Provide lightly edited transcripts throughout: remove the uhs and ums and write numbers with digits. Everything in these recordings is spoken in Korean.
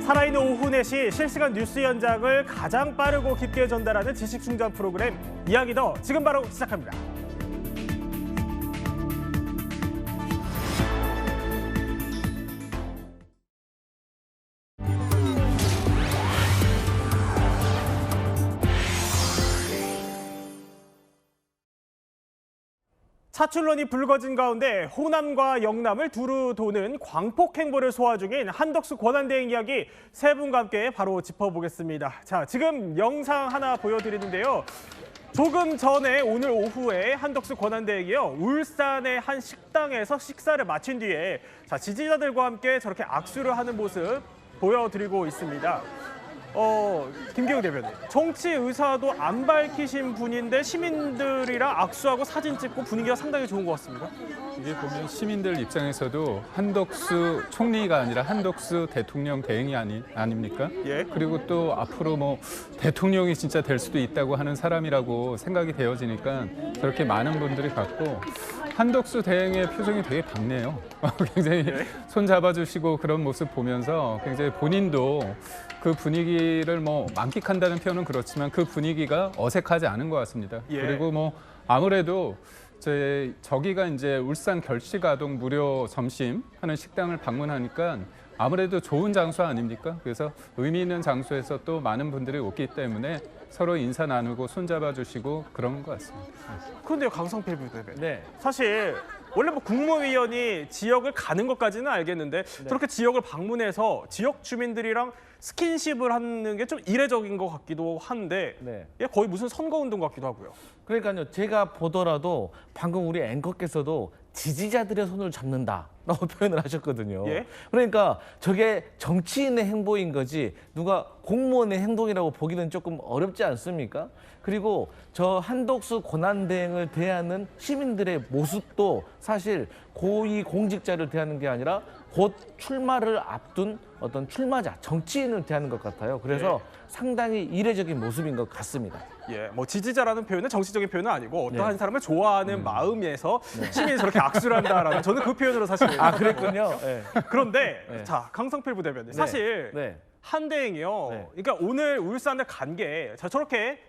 살아있는 오후 4시 실시간 뉴스 현장을 가장 빠르고 깊게 전달하는 지식 충전 프로그램 이야기 더 지금 바로 시작합니다. 차출론이 불거진 가운데 호남과 영남을 두루 도는 광폭 행보를 소화 중인 한덕수 권한대행 이야기 세 분과 함께 바로 짚어보겠습니다. 자, 지금 영상 하나 보여드리는데요. 조금 전에 오늘 오후에 한덕수 권한대행이요, 울산의 한 식당에서 식사를 마친 뒤에 지지자들과 함께 저렇게 악수를 하는 모습 보여드리고 있습니다. 김기웅 대변인, 정치 의사도 안 밝히신 분인데 시민들이랑 악수하고 사진 찍고 분위기가 상당히 좋은 것 같습니다. 이게 보면 시민들 입장에서도 한덕수 총리가 아니라 한덕수 대통령 대행이 아닙니까? 예. 그리고 또 앞으로 뭐 대통령이 진짜 될 수도 있다고 하는 사람이라고 생각이 되어지니까 저렇게 많은 분들이 갖고 한덕수 대행의 표정이 되게 밝네요. 굉장히 손 잡아주시고 그런 모습 보면서 굉장히 본인도 그 분위기를 뭐 만끽한다는 표현은 그렇지만 그 분위기가 어색하지 않은 것 같습니다. 예. 그리고 뭐 아무래도 저기가 이제 울산 결식아동 무료 점심 하는 식당을 방문하니까 아무래도 좋은 장소 아닙니까? 그래서 의미 있는 장소에서 또 많은 분들이 오기 때문에 서로 인사 나누고 손잡아 주시고 그런 것 같습니다. 그런데요, 강성필 부대변인. 네. 사실 원래 뭐 국무위원이 지역을 가는 것까지는 알겠는데 저렇게 지역을 방문해서 지역 주민들이랑 스킨십을 하는 게 좀 이례적인 것 같기도 한데 네. 거의 무슨 선거운동 같기도 하고요. 그러니까요, 제가 보더라도 방금 우리 앵커께서도 지지자들의 손을 잡는다라고 표현을 하셨거든요. 예? 그러니까 저게 정치인의 행보인 거지 누가 공무원의 행동이라고 보기는 조금 어렵지 않습니까? 그리고 저 한덕수 권한대행을 대하는 시민들의 모습도 사실 고위 공직자를 대하는 게 아니라 곧 출마를 앞둔 어떤 출마자, 정치인을 대하는 것 같아요. 그래서 상당히 이례적인 모습인 것 같습니다. 예, 뭐 지지자라는 표현은 정치적인 표현은 아니고 어떠한 사람을 좋아하는 마음에서 시민이 저렇게 악수를 한다라는, 저는 그 표현으로 사실. 아, 그랬군요. 네. 그런데 자, 강성필 부대변인, 사실 네. 한대행이요. 네. 그러니까 오늘 울산을 간 게 저렇게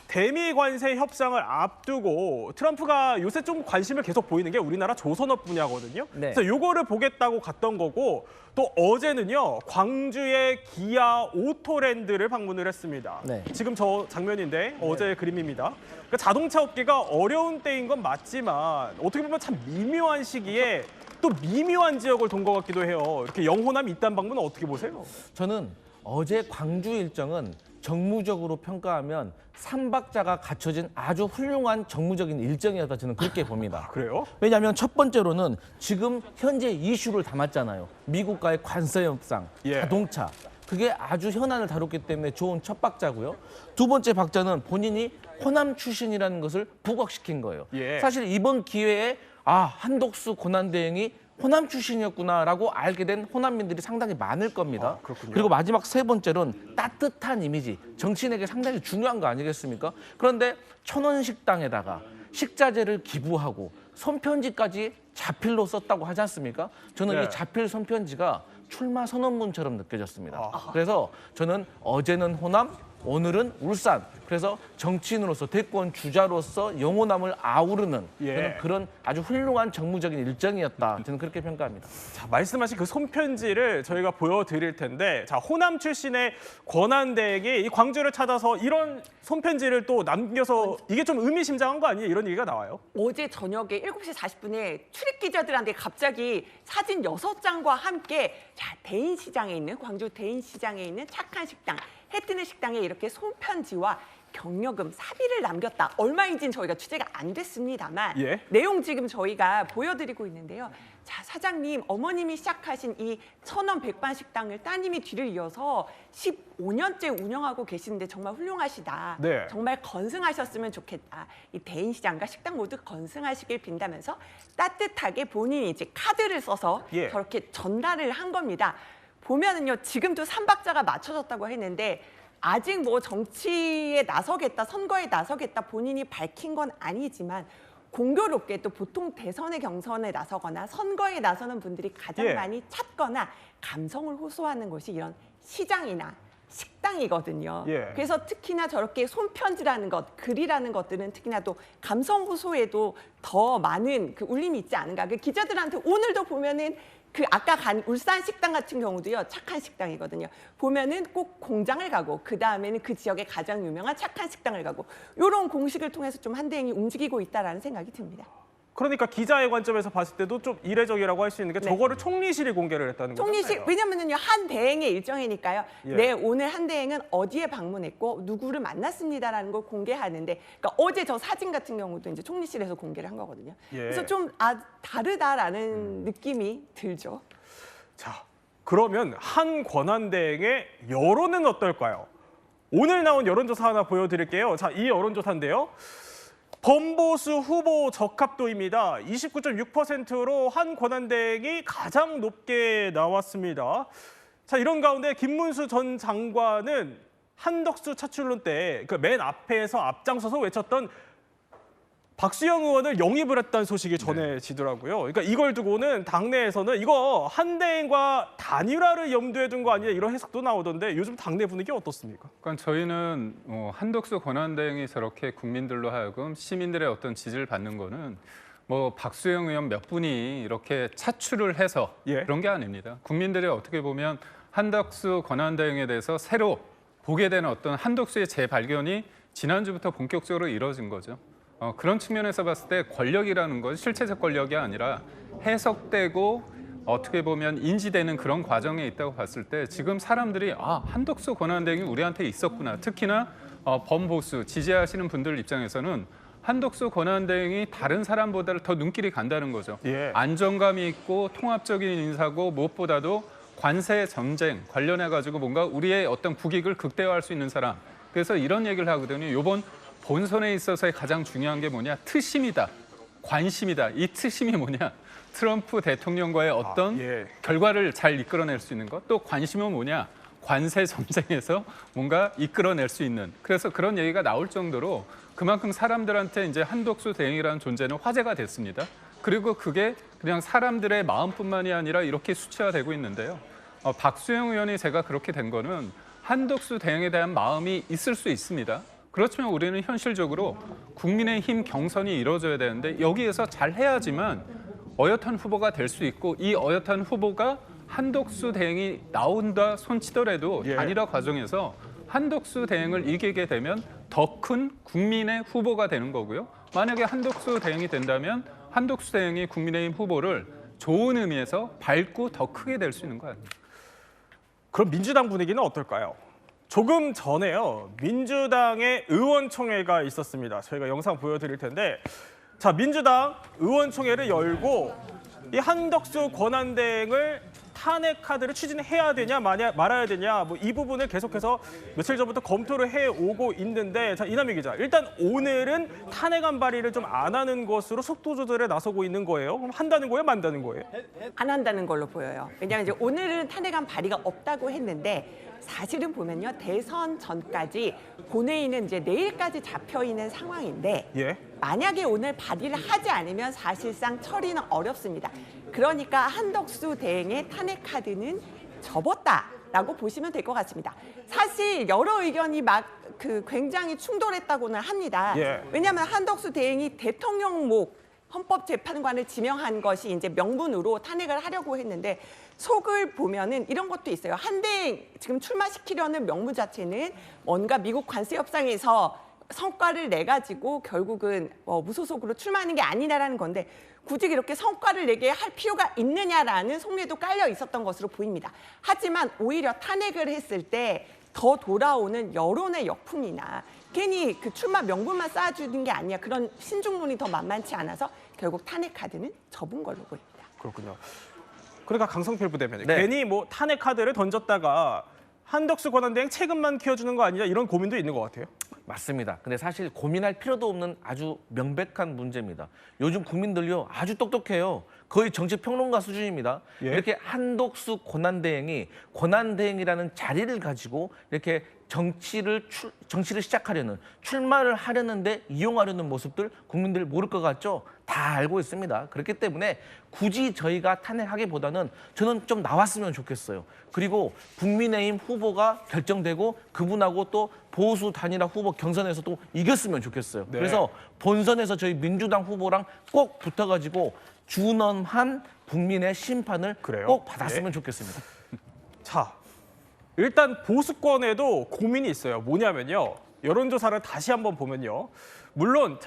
대미 관세 협상을 앞두고 트럼프가 요새 좀 관심을 계속 보이는 게 우리나라 조선업 분야거든요. 네. 그래서 요거를 보겠다고 갔던 거고, 또 어제는요, 광주의 기아 오토랜드를 방문을 했습니다. 네. 지금 저 장면인데 어제의 그림입니다. 그러니까 자동차 업계가 어려운 때인 건 맞지만 어떻게 보면 참 미묘한 시기에 또 미묘한 지역을 돈 것 같기도 해요. 이렇게 영호남 이딴 방문은 어떻게 보세요? 저는 어제 광주 일정은 정무적으로 평가하면 3박자가 갖춰진 아주 훌륭한 정무적인 일정이었다, 저는 그렇게 봅니다. 그래요? 왜냐하면 첫 번째로는 지금 현재 이슈를 담았잖아요. 미국과의 관세 협상, 예. 자동차. 그게 아주 현안을 다뤘기 때문에 좋은 첫 박자고요. 두 번째 박자는 본인이 호남 출신이라는 것을 부각시킨 거예요. 예. 사실 이번 기회에 한덕수 권한대행이 호남 출신이었구나라고 알게 된 호남민들이 상당히 많을 겁니다. 그렇군요. 그리고 마지막 세 번째로는 따뜻한 이미지, 정치인에게 상당히 중요한 거 아니겠습니까? 그런데 천원식당에다가 식자재를 기부하고 손편지까지 자필로 썼다고 하지 않습니까? 저는 네. 이 자필 손편지가 출마 선언문처럼 느껴졌습니다. 그래서 저는 어제는 호남, 오늘은 울산. 그래서 정치인으로서, 대권 주자로서 영호남을 아우르는 저는 그런 아주 훌륭한 정무적인 일정이었다, 저는 그렇게 평가합니다. 자, 말씀하신 그 손편지를 저희가 보여드릴 텐데, 자, 호남 출신의 권한대행이 이 광주를 찾아서 이런 손편지를 또 남겨서 이게 좀 의미심장한 거 아니에요? 이런 얘기가 나와요. 어제 저녁에 7시 40분에 출입 기자들한테 갑자기 사진 6장과 함께 대인시장에 있는, 광주 대인시장에 있는 착한 식당, 해뜨는 식당에 이렇게 손편지와 경력금, 사비를 남겼다. 얼마인지는 저희가 취재가 안 됐습니다만 내용 지금 저희가 보여드리고 있는데요. 자, 사장님, 어머님이 시작하신 이 천원 백반식당을 따님이 뒤를 이어서 15년째 운영하고 계시는데 정말 훌륭하시다. 네. 정말 건승하셨으면 좋겠다. 이 대인시장과 식당 모두 건승하시길 빈다면서 따뜻하게 본인이 이제 카드를 써서 저렇게 전달을 한 겁니다. 보면은요, 지금도 3박자가 맞춰졌다고 했는데 아직 뭐 정치에 나서겠다, 선거에 나서겠다 본인이 밝힌 건 아니지만 공교롭게 또 보통 대선의 경선에 나서거나 선거에 나서는 분들이 가장 많이 찾거나 감성을 호소하는 것이 이런 시장이나 식당이거든요. 예. 그래서 특히나 저렇게 손편지라는 것, 글이라는 것들은 특히나 또 감성 호소에도 더 많은 그 울림이 있지 않은가. 그 기자들한테 오늘도 보면은 그 아까 간 울산 식당 같은 경우도요, 착한 식당이거든요. 보면은 꼭 공장을 가고 그 다음에는 그 지역의 가장 유명한 착한 식당을 가고 이런 공식을 통해서 좀 한대행이 움직이고 있다라는 생각이 듭니다. 그러니까 기자의 관점에서 봤을 때도 좀 이례적이라고 할 수 있는 게 네. 저거를 총리실이 공개를 했다는 거죠. 총리실 왜냐면은요 한 대행의 일정이니까요. 예. 네 오늘 한 대행은 어디에 방문했고 누구를 만났습니다라는 걸 공개하는데, 그러니까 어제 저 사진 같은 경우도 이제 총리실에서 공개를 한 거거든요. 예. 그래서 좀 다르다라는 느낌이 들죠. 자, 그러면 한 권한대행의 여론은 어떨까요? 오늘 나온 여론조사 하나 보여드릴게요. 자, 이 여론조사인데요. 범보수 후보 적합도입니다. 29.6%로 한 권한대행이 가장 높게 나왔습니다. 자, 이런 가운데 김문수 전 장관은 한덕수 차출론 때 그 맨 앞에서 앞장서서 외쳤던 박수영 의원을 영입을 했다는 소식이 전해지더라고요. 그러니까 이걸 두고는 당내에서는 이거 한대행과 단일화를 염두에 둔 거 아니냐 이런 해석도 나오던데 요즘 당내 분위기 어떻습니까? 그러니까 저희는 한덕수 권한대행이 저렇게 국민들로 하여금 시민들의 어떤 지지를 받는 거는 뭐 박수영 의원 몇 분이 이렇게 차출을 해서 예. 그런 게 아닙니다. 국민들이 어떻게 보면 한덕수 권한대행에 대해서 새로 보게 되는 어떤 한덕수의 재발견이 지난주부터 본격적으로 이뤄진 거죠. 그런 측면에서 봤을 때 권력이라는 건 실체적 권력이 아니라 해석되고 어떻게 보면 인지되는 그런 과정에 있다고 봤을 때 지금 사람들이 한덕수 권한대행이 우리한테 있었구나. 특히나 범보수 지지하시는 분들 입장에서는 한덕수 권한대행이 다른 사람보다 더 눈길이 간다는 거죠. 예. 안정감이 있고 통합적인 인사고 무엇보다도 관세 전쟁 관련해가지고 뭔가 우리의 어떤 국익을 극대화할 수 있는 사람. 그래서 이런 얘기를 하거든요. 이번 본선에 있어서의 가장 중요한 게 뭐냐? 트심이다. 관심이다. 이 트심이 뭐냐? 트럼프 대통령과의 어떤 예. 결과를 잘 이끌어낼 수 있는 것. 또 관심은 뭐냐? 관세 전쟁에서 뭔가 이끌어낼 수 있는. 그래서 그런 얘기가 나올 정도로 그만큼 사람들한테 이제 한덕수 대행이라는 존재는 화제가 됐습니다. 그리고 그게 그냥 사람들의 마음뿐만이 아니라 이렇게 수치화되고 있는데요. 박수영 의원이 제가 그렇게 된 거는 한덕수 대행에 대한 마음이 있을 수 있습니다. 그렇지만 우리는 현실적으로 국민의힘 경선이 이루어져야 되는데 여기에서 잘 해야지만 어엿한 후보가 될 수 있고 이 어엿한 후보가 한덕수 대행이 나온다 손치더라도 예. 단일화 과정에서 한덕수 대행을 이기게 되면 더 큰 국민의 후보가 되는 거고요. 만약에 한덕수 대행이 된다면 한덕수 대행이 국민의힘 후보를 좋은 의미에서 밟고 더 크게 될 수 있는 거 아닙니까? 그럼 민주당 분위기는 어떨까요? 조금 전에요. 민주당의 의원총회가 있었습니다. 저희가 영상 보여드릴 텐데 자, 민주당 의원총회를 열고 이 한덕수 권한대행을 탄핵 카드를 추진해야 되냐 말아야 되냐 뭐 이 부분을 계속해서 며칠 전부터 검토를 해오고 있는데 자, 이남희 기자 일단 오늘은 탄핵안 발의를 좀 안 하는 것으로 속도 조절에 나서고 있는 거예요. 그럼 한다는 거예요? 만다는 거예요? 안 한다는 걸로 보여요. 왜냐하면 이제 오늘은 탄핵안 발의가 없다고 했는데 사실은 보면요 대선 전까지 본회의는 이제 내일까지 잡혀 있는 상황인데 예. 만약에 오늘 발의를 하지 않으면 사실상 처리는 어렵습니다. 그러니까 한덕수 대행의 탄핵 카드는 접었다라고 보시면 될 것 같습니다. 사실 여러 의견이 굉장히 충돌했다고는 합니다. 예. 왜냐하면 한덕수 대행이 대통령목 헌법재판관을 지명한 것이 이제 명분으로 탄핵을 하려고 했는데 속을 보면은 이런 것도 있어요. 한대행 지금 출마시키려는 명분 자체는 뭔가 미국 관세 협상에서 성과를 내 가지고 결국은 무소속으로 출마하는 게 아니냐라는 건데 굳이 이렇게 성과를 내게 할 필요가 있느냐라는 속내도 깔려 있었던 것으로 보입니다. 하지만 오히려 탄핵을 했을 때 더 돌아오는 여론의 역풍이나 괜히 그 출마 명분만 쌓아주는 게 아니야 그런 신중론이 더 만만치 않아서 결국 탄핵 카드는 접은 걸로 보입니다. 그렇군요. 그러니까 강성필 부대변인 네. 괜히 뭐 탄핵 카드를 던졌다가 한덕수 권한대행 책임만 키워주는 거 아니냐 이런 고민도 있는 것 같아요. 맞습니다. 근데 사실 고민할 필요도 없는 아주 명백한 문제입니다. 요즘 국민들요 아주 똑똑해요. 거의 정치평론가 수준입니다. 예. 이렇게 한덕수 권한대행이 권한대행이라는 자리를 가지고 이렇게 정치를 시작하려는, 출마를 하려는데 이용하려는 모습들 국민들 모를 것 같죠? 다 알고 있습니다. 그렇기 때문에 굳이 저희가 탄핵하기보다는 저는 좀 나왔으면 좋겠어요. 그리고 국민의힘 후보가 결정되고 그분하고 또 보수 단일화 후보 경선에서 또 이겼으면 좋겠어요. 네. 그래서 본선에서 저희 민주당 후보랑 꼭 붙어가지고 준엄한 국민의 심판을 그래요? 꼭 받았으면 좋겠습니다. 자, 일단 보수권에도 고민이 있어요. 뭐냐면요. 여론조사를 다시 한번 보면요. 물론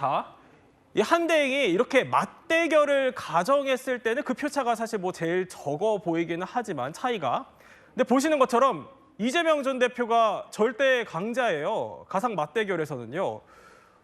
이 한대행이 이렇게 맞대결을 가정했을 때는 그 표차가 사실 뭐 제일 적어 보이기는 하지만 차이가. 근데 보시는 것처럼 이재명 전 대표가 절대 강자예요. 가상 맞대결에서는요.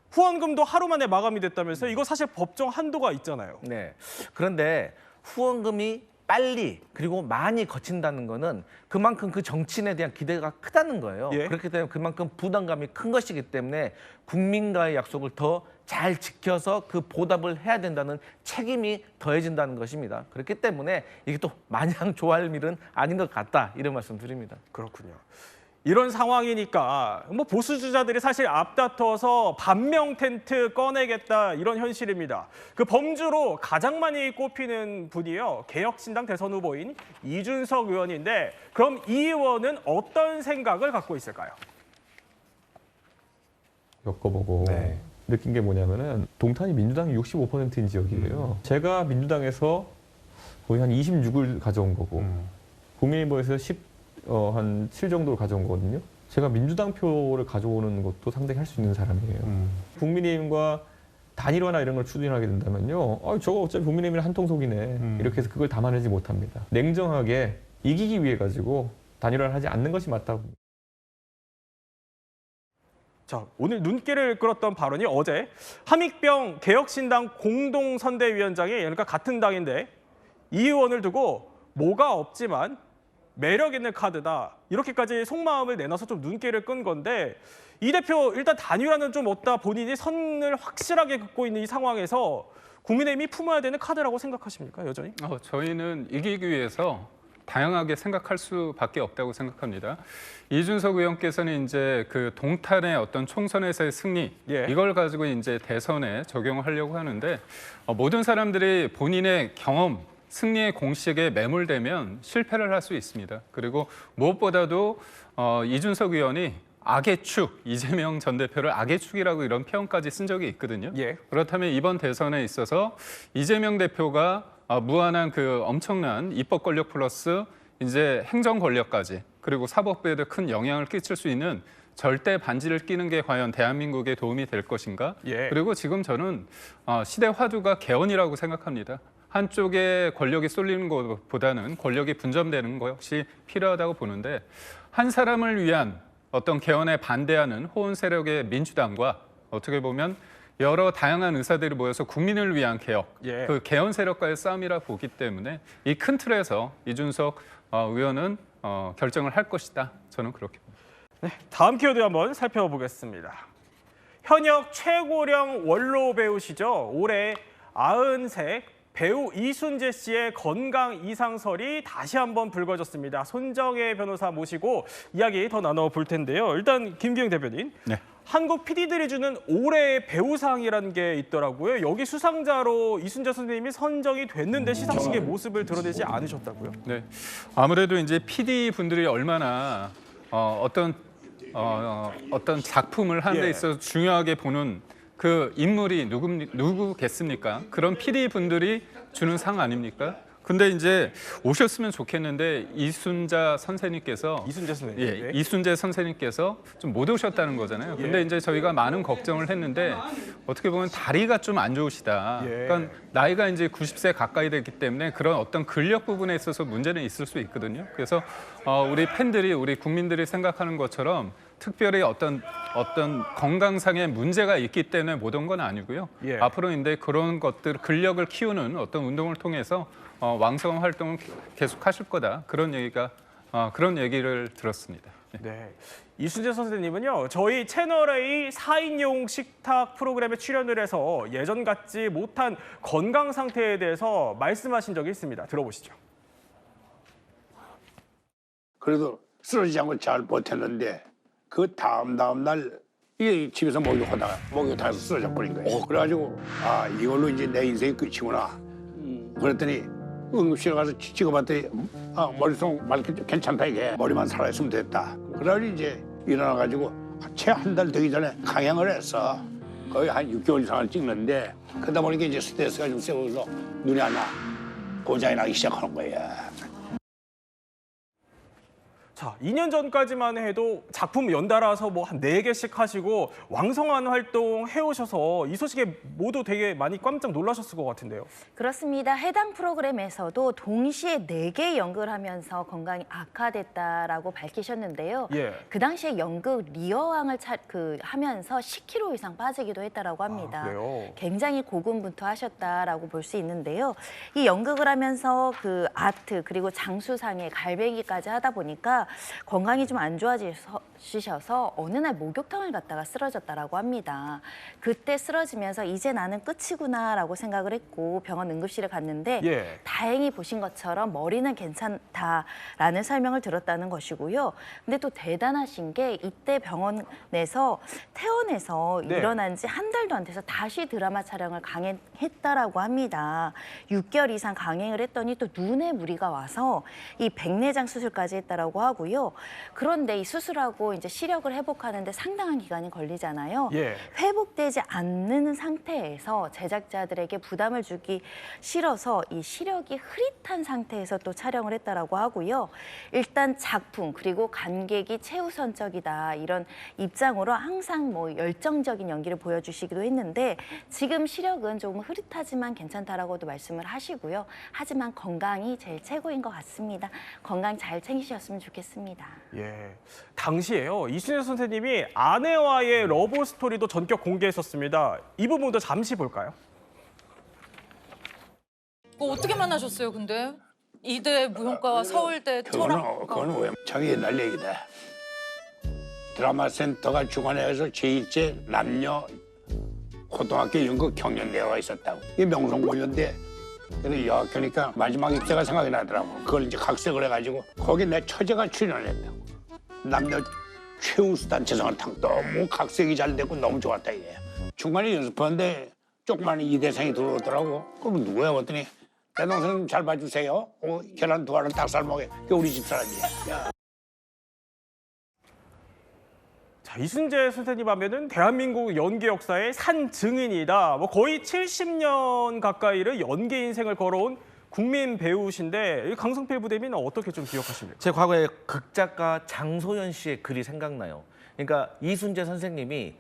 후원금도 하루 만에 마감이 됐다면서요. 이거 사실 법정 한도가 있잖아요. 네. 그런데 후원금이 빨리 그리고 많이 거친다는 거는 그만큼 그 정치인에 대한 기대가 크다는 거예요. 예. 그렇기 때문에 그만큼 부담감이 큰 것이기 때문에 국민과의 약속을 더 잘 지켜서 그 보답을 해야 된다는 책임이 더해진다는 것입니다. 그렇기 때문에 이게 또 마냥 좋아할 일은 아닌 것 같다, 이런 말씀 드립니다. 그렇군요. 이런 상황이니까 뭐 보수 주자들이 사실 앞다퉈서 반명 텐트 꺼내겠다 이런 현실입니다. 그 범주로 가장 많이 꼽히는 분이요. 개혁신당 대선 후보인 이준석 의원인데 그럼 이 의원은 어떤 생각을 갖고 있을까요? 겪어보고 느낀 게 뭐냐면은 동탄이 민주당이 65%인 지역이에요. 제가 민주당에서 거의 한 26을 가져온 거고 국민의힘에서 한 7 정도를 가져온 거거든요. 제가 민주당 표를 가져오는 것도 상당히 할 수 있는 사람이에요. 국민의힘과 단일화나 이런 걸 추진하게 된다면요. 저거 어차피 국민의힘이랑 한통속이네. 이렇게 해서 그걸 담아내지 못합니다. 냉정하게 이기기 위해 가지고 단일화를 하지 않는 것이 맞다고 봅니다. 자, 오늘 눈길을 끌었던 발언이 어제 함익병 개혁신당 공동선대위원장이 그러니까 같은 당인데 이 의원을 두고 뭐가 없지만 매력 있는 카드다. 이렇게까지 속마음을 내놔서 좀 눈길을 끈 건데 이 대표 일단 단일화는 좀 없다 본인이 선을 확실하게 긋고 있는 이 상황에서 국민의힘이 품어야 되는 카드라고 생각하십니까, 여전히? 저희는 이기기 위해서 다양하게 생각할 수밖에 없다고 생각합니다. 이준석 의원께서는 이제 그 동탄의 어떤 총선에서의 승리 이걸 가지고 이제 대선에 적용하려고 하는데 모든 사람들이 본인의 경험, 승리의 공식에 매몰되면 실패를 할 수 있습니다. 그리고 무엇보다도 이준석 의원이 악의 축, 이재명 전 대표를 악의 축이라고 이런 표현까지 쓴 적이 있거든요. 그렇다면 이번 대선에 있어서 이재명 대표가 무한한 그 엄청난 입법 권력 플러스 이제 행정 권력까지 그리고 사법부에도 큰 영향을 끼칠 수 있는 절대 반지를 끼는 게 과연 대한민국에 도움이 될 것인가? 그리고 지금 저는 시대 화두가 개헌이라고 생각합니다. 한쪽에 권력이 쏠리는 것보다는 권력이 분점되는 것 역시 필요하다고 보는데 한 사람을 위한 어떤 개헌에 반대하는 호원 세력의 민주당과 어떻게 보면 여러 다양한 의사들이 모여서 국민을 위한 개혁, 그 개헌 세력과의 싸움이라 보기 때문에 이 큰 틀에서 이준석 의원은 결정을 할 것이다. 저는 그렇게 봅니다. 네, 다음 키워드 한번 살펴보겠습니다. 현역 최고령 원로 배우시죠. 올해 93 배우 이순재 씨의 건강 이상설이 다시 한번 불거졌습니다. 손정혜 변호사 모시고 이야기 더 나눠볼 텐데요. 일단 김기영 대표님, 한국 PD들이 주는 올해의 배우상이라는 게 있더라고요. 여기 수상자로 이순재 선생님이 선정이 됐는데 시상식의 모습을 드러내지 않으셨다고요? 네, 아무래도 이제 PD 분들이 얼마나 어떤 작품을 하는 데 있어서 중요하게 보는 그 인물이 누구겠습니까? 그런 PD 분들이 주는 상 아닙니까? 근데 이제 오셨으면 좋겠는데 이순재 선생님께서 이순재 선생님께서 좀 못 오셨다는 거잖아요. 근데 이제 저희가 많은 걱정을 했는데 어떻게 보면 다리가 좀 안 좋으시다. 그러니까 나이가 이제 90세 가까이 됐기 때문에 그런 어떤 근력 부분에 있어서 문제는 있을 수 있거든요. 그래서 우리 팬들이 우리 국민들이 생각하는 것처럼 특별히 어떤 건강상의 문제가 있기 때문에 못 온 건 아니고요. 앞으로 이제 그런 것들 근력을 키우는 어떤 운동을 통해서 왕성한 활동을 계속하실 거다. 그런 얘기를 들었습니다. 네. 이순재 선생님은요, 저희 채널A 4인용 식탁 프로그램에 출연을 해서 예전 같지 못한 건강 상태에 대해서 말씀하신 적이 있습니다. 들어보시죠. 그래도 쓰러지지 않고 잘 버텼는데 그 다음 날 이게 집에서 목욕탕에서 쓰러져 버린 거예요. 그래가지고 아 이걸로 이제 내 인생이 끝이구나. 그랬더니 응급실에 가서 찍어봤더니 머릿속 괜찮다 이게 머리만 살아있으면 됐다. 그래가지고 이제 일어나가지고 채 한 달 되기 전에 강행을 했어. 거의 한 6개월 이상을 찍는데 그러다 보니까 이제 스트레스가 좀 세워서 눈이 하나 고장이 나기 시작하는 거야. 자, 2년 전까지만 해도 작품 연달아서 뭐 한 4개씩 하시고 왕성한 활동 해오셔서 이 소식에 모두 되게 많이 깜짝 놀라셨을 것 같은데요. 그렇습니다. 해당 프로그램에서도 동시에 4개의 연극을 하면서 건강이 악화됐다라고 밝히셨는데요. 예. 그 당시에 연극 리어왕을 하면서 10kg 이상 빠지기도 했다라고 합니다. 그래요? 굉장히 고군분투하셨다라고 볼 수 있는데요. 이 연극을 하면서 그 아트 그리고 장수상에 갈매기까지 하다 보니까 건강이 좀 안 좋아지셔서 어느 날 목욕탕을 갔다가 쓰러졌다라고 합니다. 그때 쓰러지면서 이제 나는 끝이구나라고 생각을 했고 병원 응급실에 갔는데 예. 다행히 보신 것처럼 머리는 괜찮다라는 설명을 들었다는 것이고요. 근데 또 대단하신 게 이때 병원에서 퇴원해서 네. 일어난 지 한 달도 안 돼서 다시 드라마 촬영을 강행했다라고 합니다. 6개월 이상 강행을 했더니 또 눈에 무리가 와서 이 백내장 수술까지 했다라고 하고요. 그런데 이 수술하고 이제 시력을 회복하는데 상당한 기간이 걸리잖아요. 예. 회복되지 않는 상태에서 제작자들에게 부담을 주기 싫어서 이 시력이 흐릿한 상태에서 또 촬영을 했다라고 하고요. 일단 작품 그리고 관객이 최우선적이다 이런 입장으로 항상 뭐 열정적인 연기를 보여주시기도 했는데 지금 시력은 조금 흐릿하지만 괜찮다라고도 말씀을 하시고요. 하지만 건강이 제일 최고인 것 같습니다. 건강 잘 챙기셨으면 좋겠습니다. 예. 당시에요. 이순재 선생님이 아내와의 러브 스토리도 전격 공개했었습니다. 이 부분도 잠시 볼까요? 어떻게 만나셨어요, 근데? 이대 무용과 서울대 철학. 그거는 왜 자기 옛날 얘기다. 드라마 센터가 주관해서 제1제 남녀 고등학교 연극 경연대회가 있었다고. 이게 명성고연대. 그래서 여학교니까 마지막 입대가 생각이 나더라고. 그걸 이제 각색을 해가지고 거기 내 처제가 출연을 했다고. 남녀 최우수 단체상을 탕 너무 각색이 잘 됐고 너무 좋았다 이게. 중간에 연습하는데 조그마한 이대생이 들어오더라고. 그럼 누구야? 그랬더니 내 동생 잘 봐주세요. 계란 2알은 딱 삶아게. 그게 우리 집 사람이야. 야. 자, 이순재 선생님 하면은 대한민국 연기 역사의 산 증인이다. 뭐 거의 70년 가까이를 연기 인생을 걸어온 국민 배우신데 이 강성필 부대미는 어떻게 좀 기억하십니까? 제 과거에 극작가 장소연 씨의 글이 생각나요. 그러니까 이순재 선생님이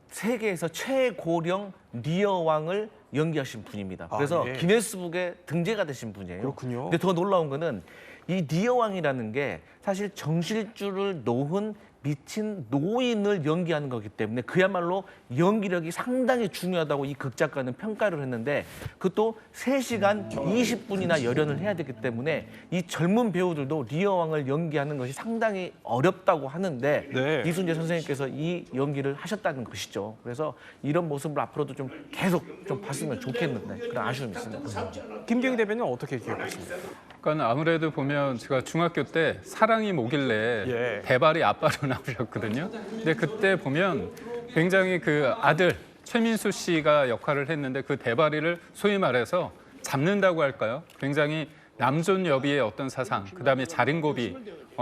세계에서 최고령 리어왕을 연기하신 분입니다. 그래서 예. 기네스북에 등재가 되신 분이에요. 그렇군요. 근데 더 놀라운 거는 이 리어왕이라는 게 사실 정실줄을 놓은 미친 노인을 연기하는 거기 때문에 그야말로 연기력이 상당히 중요하다고 이 극작가는 평가를 했는데 그것도 3시간 20분이나 열연을 해야 되기 때문에 이 젊은 배우들도 리어왕을 연기하는 것이 상당히 어렵다고 하는데 네. 이순재 선생님께서 이 연기를 하셨다는 것이죠. 그래서 이런 모습을 앞으로도 좀 계속 좀 봤으면 좋겠는데 그런 아쉬움이 있습니다. 김경희 대변인 어떻게 기억하십니까? 그러니까 아무래도 보면 제가 중학교 때 사랑이 뭐길래 예. 대발이 아빠로 나오셨거든요. 근데 그때 보면 굉장히 그 아들 최민수 씨가 역할을 했는데 그 대발이를 소위 말해서 잡는다고 할까요? 굉장히 남존 여비의 어떤 사상, 그다음에 자린고비,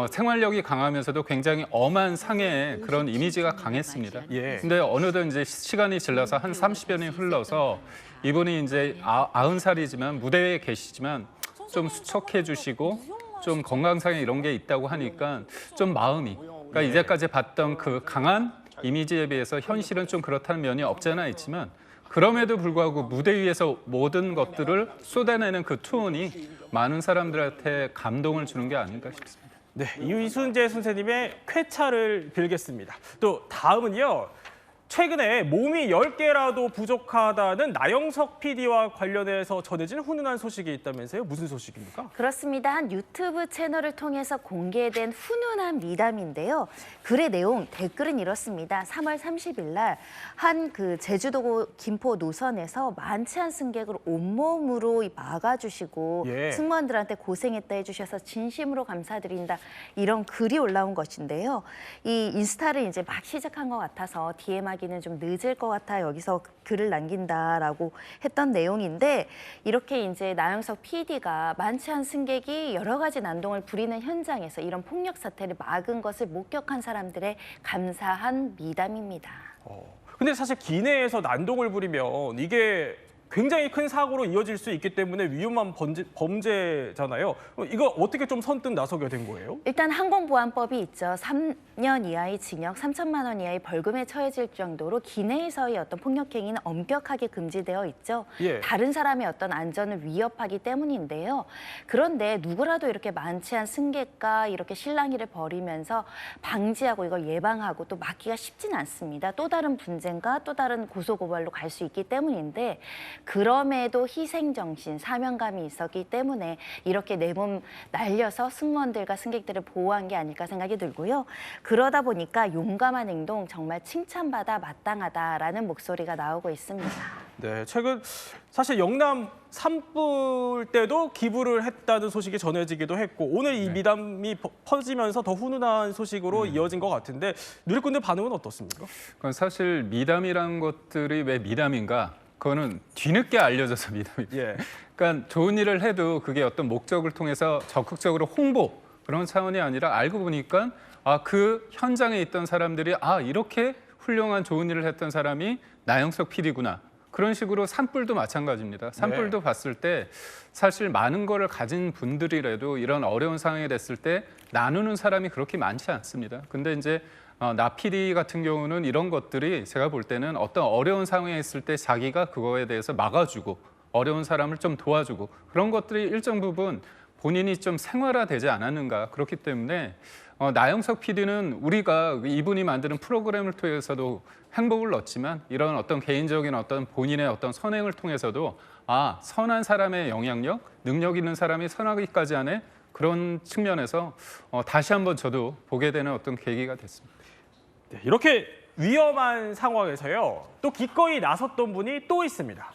생활력이 강하면서도 굉장히 엄한 상해의 그런 이미지가 강했습니다. 예. 근데 어느덧 이제 시간이 질러서 한 30여 년이 흘러서 이분이 이제 90살이지만 무대에 계시지만 좀 수척해 주시고 좀 건강상에 이런 게 있다고 하니까 좀 마음이 그러니까 이제까지 봤던 그 강한 이미지에 비해서 현실은 좀 그렇다는 면이 없잖아 있지만 그럼에도 불구하고 무대 위에서 모든 것들을 쏟아내는 그 투혼이 많은 사람들한테 감동을 주는 게 아닌가 싶습니다. 네, 이순재 선생님의 쾌차를 빌겠습니다. 또 다음은요. 최근에 몸이 10개라도 부족하다는 나영석 PD와 관련해서 전해진 훈훈한 소식이 있다면서요? 무슨 소식입니까? 그렇습니다. 한 유튜브 채널을 통해서 공개된 훈훈한 미담인데요. 글의 내용, 댓글은 이렇습니다. 3월 30일 날 한 제주도 김포 노선에서 많지 않은 승객을 온몸으로 막아주시고 예. 승무원들한테 고생했다 해주셔서 진심으로 감사드린다. 이런 글이 올라온 것인데요. 이 인스타를 이제 막 시작한 것 같아서 DM하기는 좀 늦을 것 같아 여기서 글을 남긴다라고 했던 내용인데 이렇게 이제 나영석 PD가 많지 않은 승객이 여러 가지 난동을 부리는 현장에서 이런 폭력 사태를 막은 것을 목격한 사람들의 감사한 미담입니다. 근데 사실 기내에서 난동을 부리면 이게 굉장히 큰 사고로 이어질 수 있기 때문에 위험한 범죄잖아요. 이거 어떻게 좀 선뜻 나서게 된 거예요? 일단 항공보안법이 있죠. 3년 이하의 징역, 3천만 원 이하의 벌금에 처해질 정도로 기내에서의 어떤 폭력행위는 엄격하게 금지되어 있죠. 예. 다른 사람의 어떤 안전을 위협하기 때문인데요. 그런데 누구라도 이렇게 많지 않은 승객과 이렇게 실랑이를 벌이면서 방지하고 이걸 예방하고 또 막기가 쉽진 않습니다. 또 다른 분쟁과 또 다른 고소고발로 갈 수 있기 때문인데 그럼에도 희생정신, 사명감이 있었기 때문에 이렇게 내 몸 날려서 승무원들과 승객들을 보호한 게 아닐까 생각이 들고요. 그러다 보니까 용감한 행동 정말 칭찬받아 마땅하다라는 목소리가 나오고 있습니다. 네, 최근 사실 영남 산불 때도 기부를 했다는 소식이 전해지기도 했고 오늘 이 미담이 퍼지면서 더 훈훈한 소식으로 이어진 것 같은데 누리꾼들 반응은 어떻습니까? 그건 사실 미담이란 것들이 왜 미담인가? 그거는 뒤늦게 알려져서 미담이죠. 예. 그러니까 좋은 일을 해도 그게 어떤 목적을 통해서 적극적으로 홍보 그런 차원이 아니라 알고 보니까 그 현장에 있던 사람들이 이렇게 훌륭한 좋은 일을 했던 사람이 나영석 PD구나. 그런 식으로 산불도 마찬가지입니다. 산불도 봤을 때 사실 많은 거를 가진 분들이라도 이런 어려운 상황이 됐을 때 나누는 사람이 그렇게 많지 않습니다. 근데 이제 나 PD 같은 경우는 이런 것들이 제가 볼 때는 어떤 어려운 상황에 있을 때 자기가 그거에 대해서 막아주고 어려운 사람을 좀 도와주고 그런 것들이 일정 부분 본인이 좀 생활화되지 않았는가 그렇기 때문에 나영석 PD는 우리가 이분이 만드는 프로그램을 통해서도 행복을 얻지만 이런 어떤 개인적인 어떤 본인의 어떤 선행을 통해서도 선한 사람의 영향력, 능력 있는 사람이 선하기까지 하네 그런 측면에서 다시 한번 저도 보게 되는 어떤 계기가 됐습니다. 네, 이렇게 위험한 상황에서요. 또 기꺼이 나섰던 분이 또 있습니다.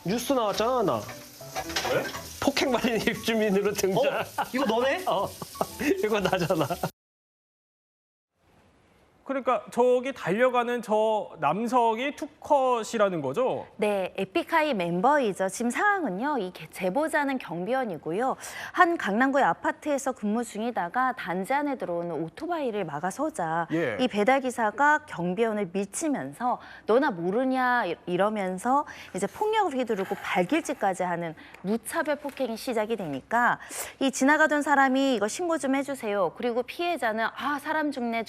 뉴스 나왔잖아 나. 왜? 폭행 말린 입주민으로 등장. 이거 너네? 이거 나잖아. 그러니까 저기 달려가는 저 남성이 투컷이라는 거죠? 네, 에픽하이 멤버이죠. 지금 상황은요. 이 제보자는 경비원이고요. 한 강남구의 아파트에서 근무 중이다가 단지 안에 들어오는 오토바이를 막아서자 예. 이 배달기사가 경비원을 밀치면서 너나 모르냐 이러면서 이제 폭력을 휘두르고 발길질까지 하는 무차별 폭행이 시작이 되니까 이 지나가던 사람이 이거 신고 좀 해주세요. 그리고 피해자는 사람 죽네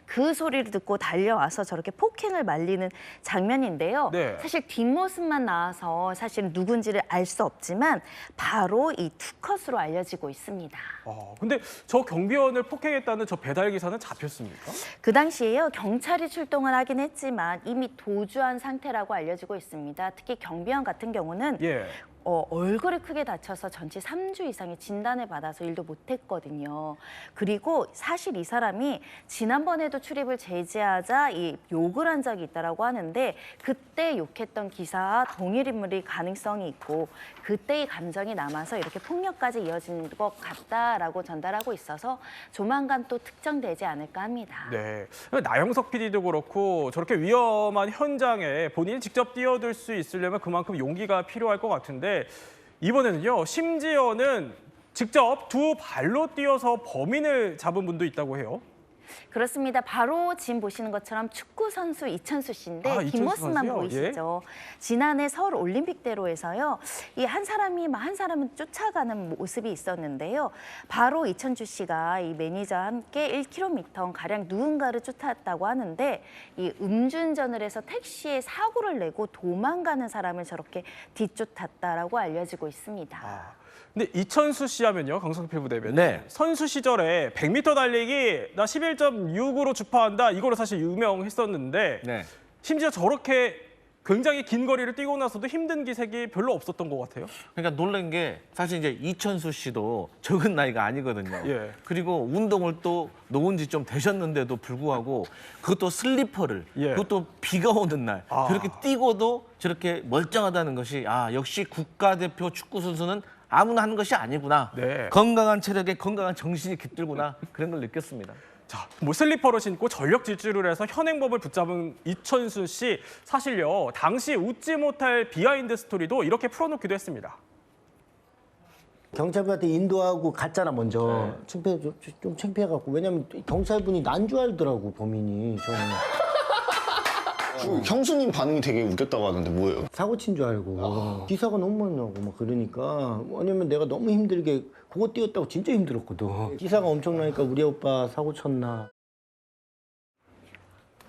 그 소리를 듣고 달려와서 저렇게 폭행을 말리는 장면인데요. 네. 사실 뒷모습만 나와서 사실은 누군지를 알 수 없지만 바로 이 투컷으로 알려지고 있습니다. 근데 저 경비원을 폭행했다는 저 배달기사는 잡혔습니까? 그 당시에요. 경찰이 출동을 하긴 했지만 이미 도주한 상태라고 알려지고 있습니다. 특히 경비원 같은 경우는 예. 얼굴이 크게 다쳐서 전치 3주 이상의 진단을 받아서 일도 못했거든요. 그리고 사실 이 사람이 지난번에도 출입을 제지하자 이 욕을 한 적이 있다라고 하는데 그때 욕했던 기사와 동일 인물일 가능성이 있고 그때의 감정이 남아서 이렇게 폭력까지 이어진 것 같다라고 전달하고 있어서 조만간 또 특정되지 않을까 합니다. 네. 나영석 PD도 그렇고 저렇게 위험한 현장에 본인이 직접 뛰어들 수 있으려면 그만큼 용기가 필요할 것 같은데 이번에는요. 심지어는 직접 두 발로 뛰어서 범인을 잡은 분도 있다고 해요. 그렇습니다. 바로 지금 보시는 것처럼 축구 선수 이천수 씨인데 이천수 뒷모습만 선수요? 보이시죠? 지난해 서울 올림픽대로에서요. 이 한 사람은 쫓아가는 모습이 있었는데요. 바로 이천수 씨가 이 매니저와 함께 1km 가량 누군가를 쫓았다고 하는데 이 음주운전을 해서 택시에 사고를 내고 도망가는 사람을 저렇게 뒤쫓았다라고 알려지고 있습니다. 근데 이천수 씨 하면요. 강성필 부대변인. 네. 선수 시절에 100m 달리기 나 11점 0.6으로 주파한다. 이거로 사실 유명했었는데 네. 심지어 저렇게 굉장히 긴 거리를 뛰고 나서도 힘든 기색이 별로 없었던 것 같아요. 그러니까 놀란 게 사실 이제 이천수 씨도 적은 나이가 아니거든요. 예. 그리고 운동을 또 놓은 지 좀 되셨는데도 불구하고 그것도 슬리퍼를 예. 그것도 비가 오는 날 그렇게 뛰고도 저렇게 멀쩡하다는 것이 역시 국가대표 축구 선수는 아무나 하는 것이 아니구나. 네. 건강한 체력에 건강한 정신이 깃들구나. 그런 걸 느꼈습니다. 자, 뭐 슬리퍼를 신고 전력 질주를 해서 현행법을 붙잡은 이천수 씨 사실요 당시 웃지 못할 비하인드 스토리도 이렇게 풀어놓기도 했습니다. 경찰분한테 인도하고 갔잖아 먼저. 좀 창피해갖고 왜냐면 경찰분이 난 줄 알더라고 범인이. 저는 그 형수님 반응이 되게 웃겼다고 하던데 뭐예요? 사고 친 줄 알고 기사가 너무 많이 나고 막 그러니까 왜냐면 내가 너무 힘들게 그거 뛰었다고 진짜 힘들었거든. 기사가 엄청나니까 우리 오빠 사고 쳤나.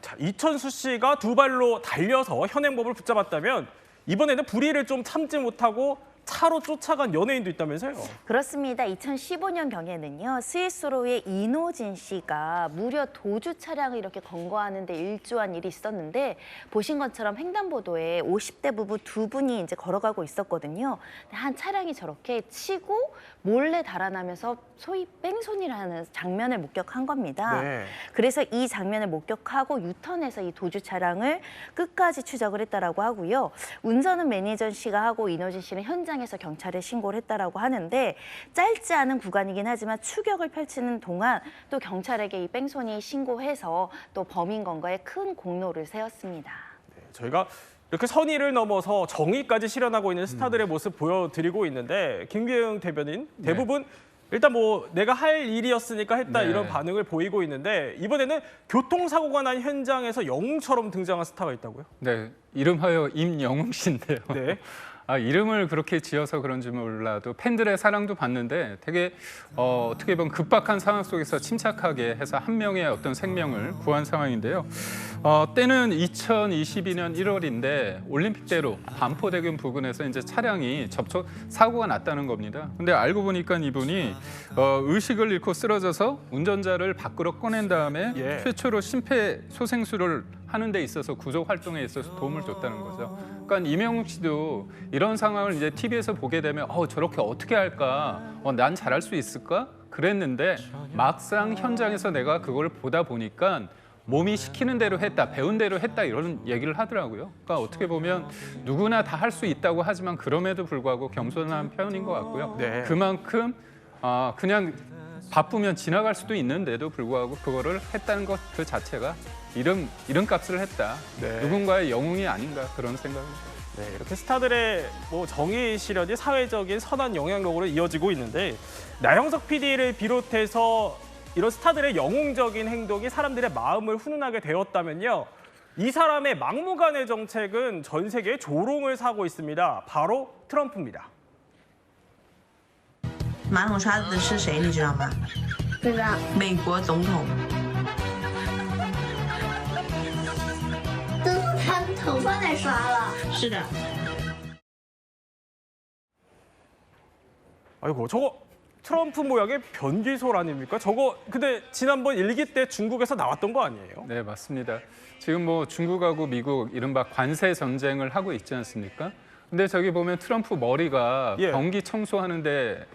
자, 이천수 씨가 두 발로 달려서 현행법을 붙잡았다면 이번에는 불의를 좀 참지 못하고 차로 쫓아간 연예인도 있다면서요? 그렇습니다. 2015년경에는요. 스위스로의 이노진 씨가 무려 도주 차량을 이렇게 검거하는데 일조한 일이 있었는데 보신 것처럼 횡단보도에 50대 부부 두 분이 이제 걸어가고 있었거든요. 한 차량이 저렇게 치고 몰래 달아나면서 소위 뺑소니라는 장면을 목격한 겁니다. 네. 그래서 이 장면을 목격하고 유턴해서 이 도주 차량을 끝까지 추적을 했다라고 하고요. 운전은 매니저 씨가 하고 이노진 씨는 현장에서 경찰에 신고를 했다라고 하는데 짧지 않은 구간이긴 하지만 추격을 펼치는 동안 또 경찰에게 이 뺑소니 신고해서 또 범인 검거에 큰 공로를 세웠습니다. 저희가 이렇게 선의를 넘어서 정의까지 실현하고 있는 스타들의 모습 보여드리고 있는데 김규영 대변인 대부분 일단 뭐 내가 할 일이었으니까 했다 네. 이런 반응을 보이고 있는데 이번에는 교통사고가 난 현장에서 영웅처럼 등장한 스타가 있다고요? 네, 이름하여 임영웅 씨인데요. 네. 이름을 그렇게 지어서 그런지 몰라도 팬들의 사랑도 받는데 되게 어떻게 보면 급박한 상황 속에서 침착하게 해서 한 명의 어떤 생명을 구한 상황인데요. 때는 2022년 1월인데 올림픽대로 반포대교 부근에서 이제 차량이 접촉 사고가 났다는 겁니다. 근데 알고 보니까 이분이 의식을 잃고 쓰러져서 운전자를 밖으로 꺼낸 다음에 예. 최초로 심폐소생술을 하는 데 있어서 구조 활동에 있어서 도움을 줬다는 거죠. 그러니까 이명웅 씨도 이런 상황을 이제 TV에서 보게 되면 저렇게 어떻게 할까? 난 잘할 수 있을까? 그랬는데 막상 현장에서 내가 그걸 보다 보니까 몸이 시키는 대로 했다, 배운 대로 했다 이런 얘기를 하더라고요. 그러니까 어떻게 보면 누구나 다 할 수 있다고 하지만 그럼에도 불구하고 겸손한 편인 것 같고요. 네. 그만큼 그냥 바쁘면 지나갈 수도 있는데도 불구하고 그거를 했다는 것 그 자체가 이름값을 했다. 네. 누군가의 영웅이 아닌가 그런 생각입니다. 네, 이렇게 스타들의 뭐 정의 실현이 사회적인 선한 영향력으로 이어지고 있는데 나영석 PD를 비롯해서 이런 스타들의 영웅적인 행동이 사람들의 마음을 훈훈하게 되었다면요. 이 사람의 막무가내 정책은 전 세계에 조롱을 사고 있습니다. 바로 트럼프입니다. 马桶刷子是谁？你知道吗？不知道。美国总统。都用他的头发来刷了。是的。 아이고, 저거 트럼프 모양의 변기솔 아닙니까? 저거 근데 지난번 일기 때 중국에서 나왔던 거 아니에요? 네, 맞습니다. 지금 뭐 중국하고 미국 이른바 관세 전쟁을 하고 있지 않습니까? 근데 저기 보면 트럼프 머리가 예. 변기 청소하는데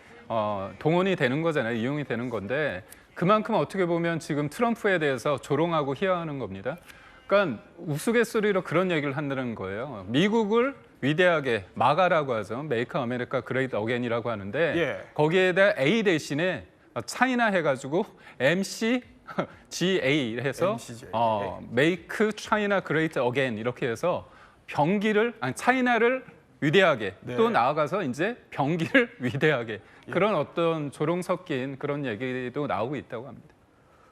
동원이 되는 거잖아요. 이용이 되는 건데 그만큼 어떻게 보면 지금 트럼프에 대해서 조롱하고 희화하는 겁니다. 그러니까 우스갯소리로 그런 얘기를 한다는 거예요. 미국을 위대하게 마가라고 하죠. 메이크 아메리카 그레이트 어게인이라고 하는데 예. 거기에다 A 대신에 차이나 해가지고 MC GA 해서 MCGA. 메이크 차이나 그레이트 어게인 이렇게 해서 차이나를 위대하게 네. 또 나아가서 이제 병기를 위대하게 그런 어떤 조롱 섞인 그런 얘기도 나오고 있다고 합니다.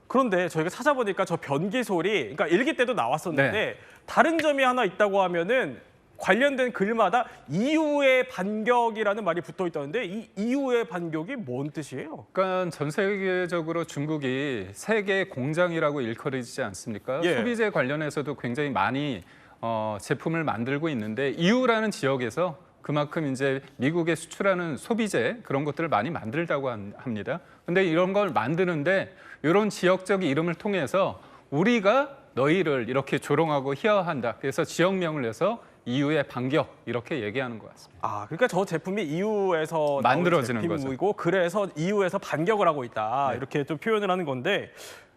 그런데 저희가 찾아보니까 저 변기솔이 그러니까 일기 때도 나왔었는데 네. 다른 점이 하나 있다고 하면은 관련된 글마다 이후의 반격이라는 말이 붙어 있다는데 이 이후의 반격이 뭔 뜻이에요? 그러니까 전 세계적으로 중국이 세계 공장이라고 일컬어지지 않습니까? 예. 소비재 관련해서도 굉장히 많이 제품을 만들고 있는데 이후라는 지역에서 그만큼 이제 미국에 수출하는 소비재 그런 것들을 많이 만들다고 합니다. 근데 이런 걸 만드는데 이런 지역적 이름을 통해서 우리가 너희를 이렇게 조롱하고 희화한다. 그래서 지역명을 내서 EU의 반격 이렇게 얘기하는 것 같습니다. 아, 그러니까 저 제품이 EU에서 만들어지는 제품이고 그래서 EU에서 반격을 하고 있다. 네. 이렇게 좀 표현을 하는 건데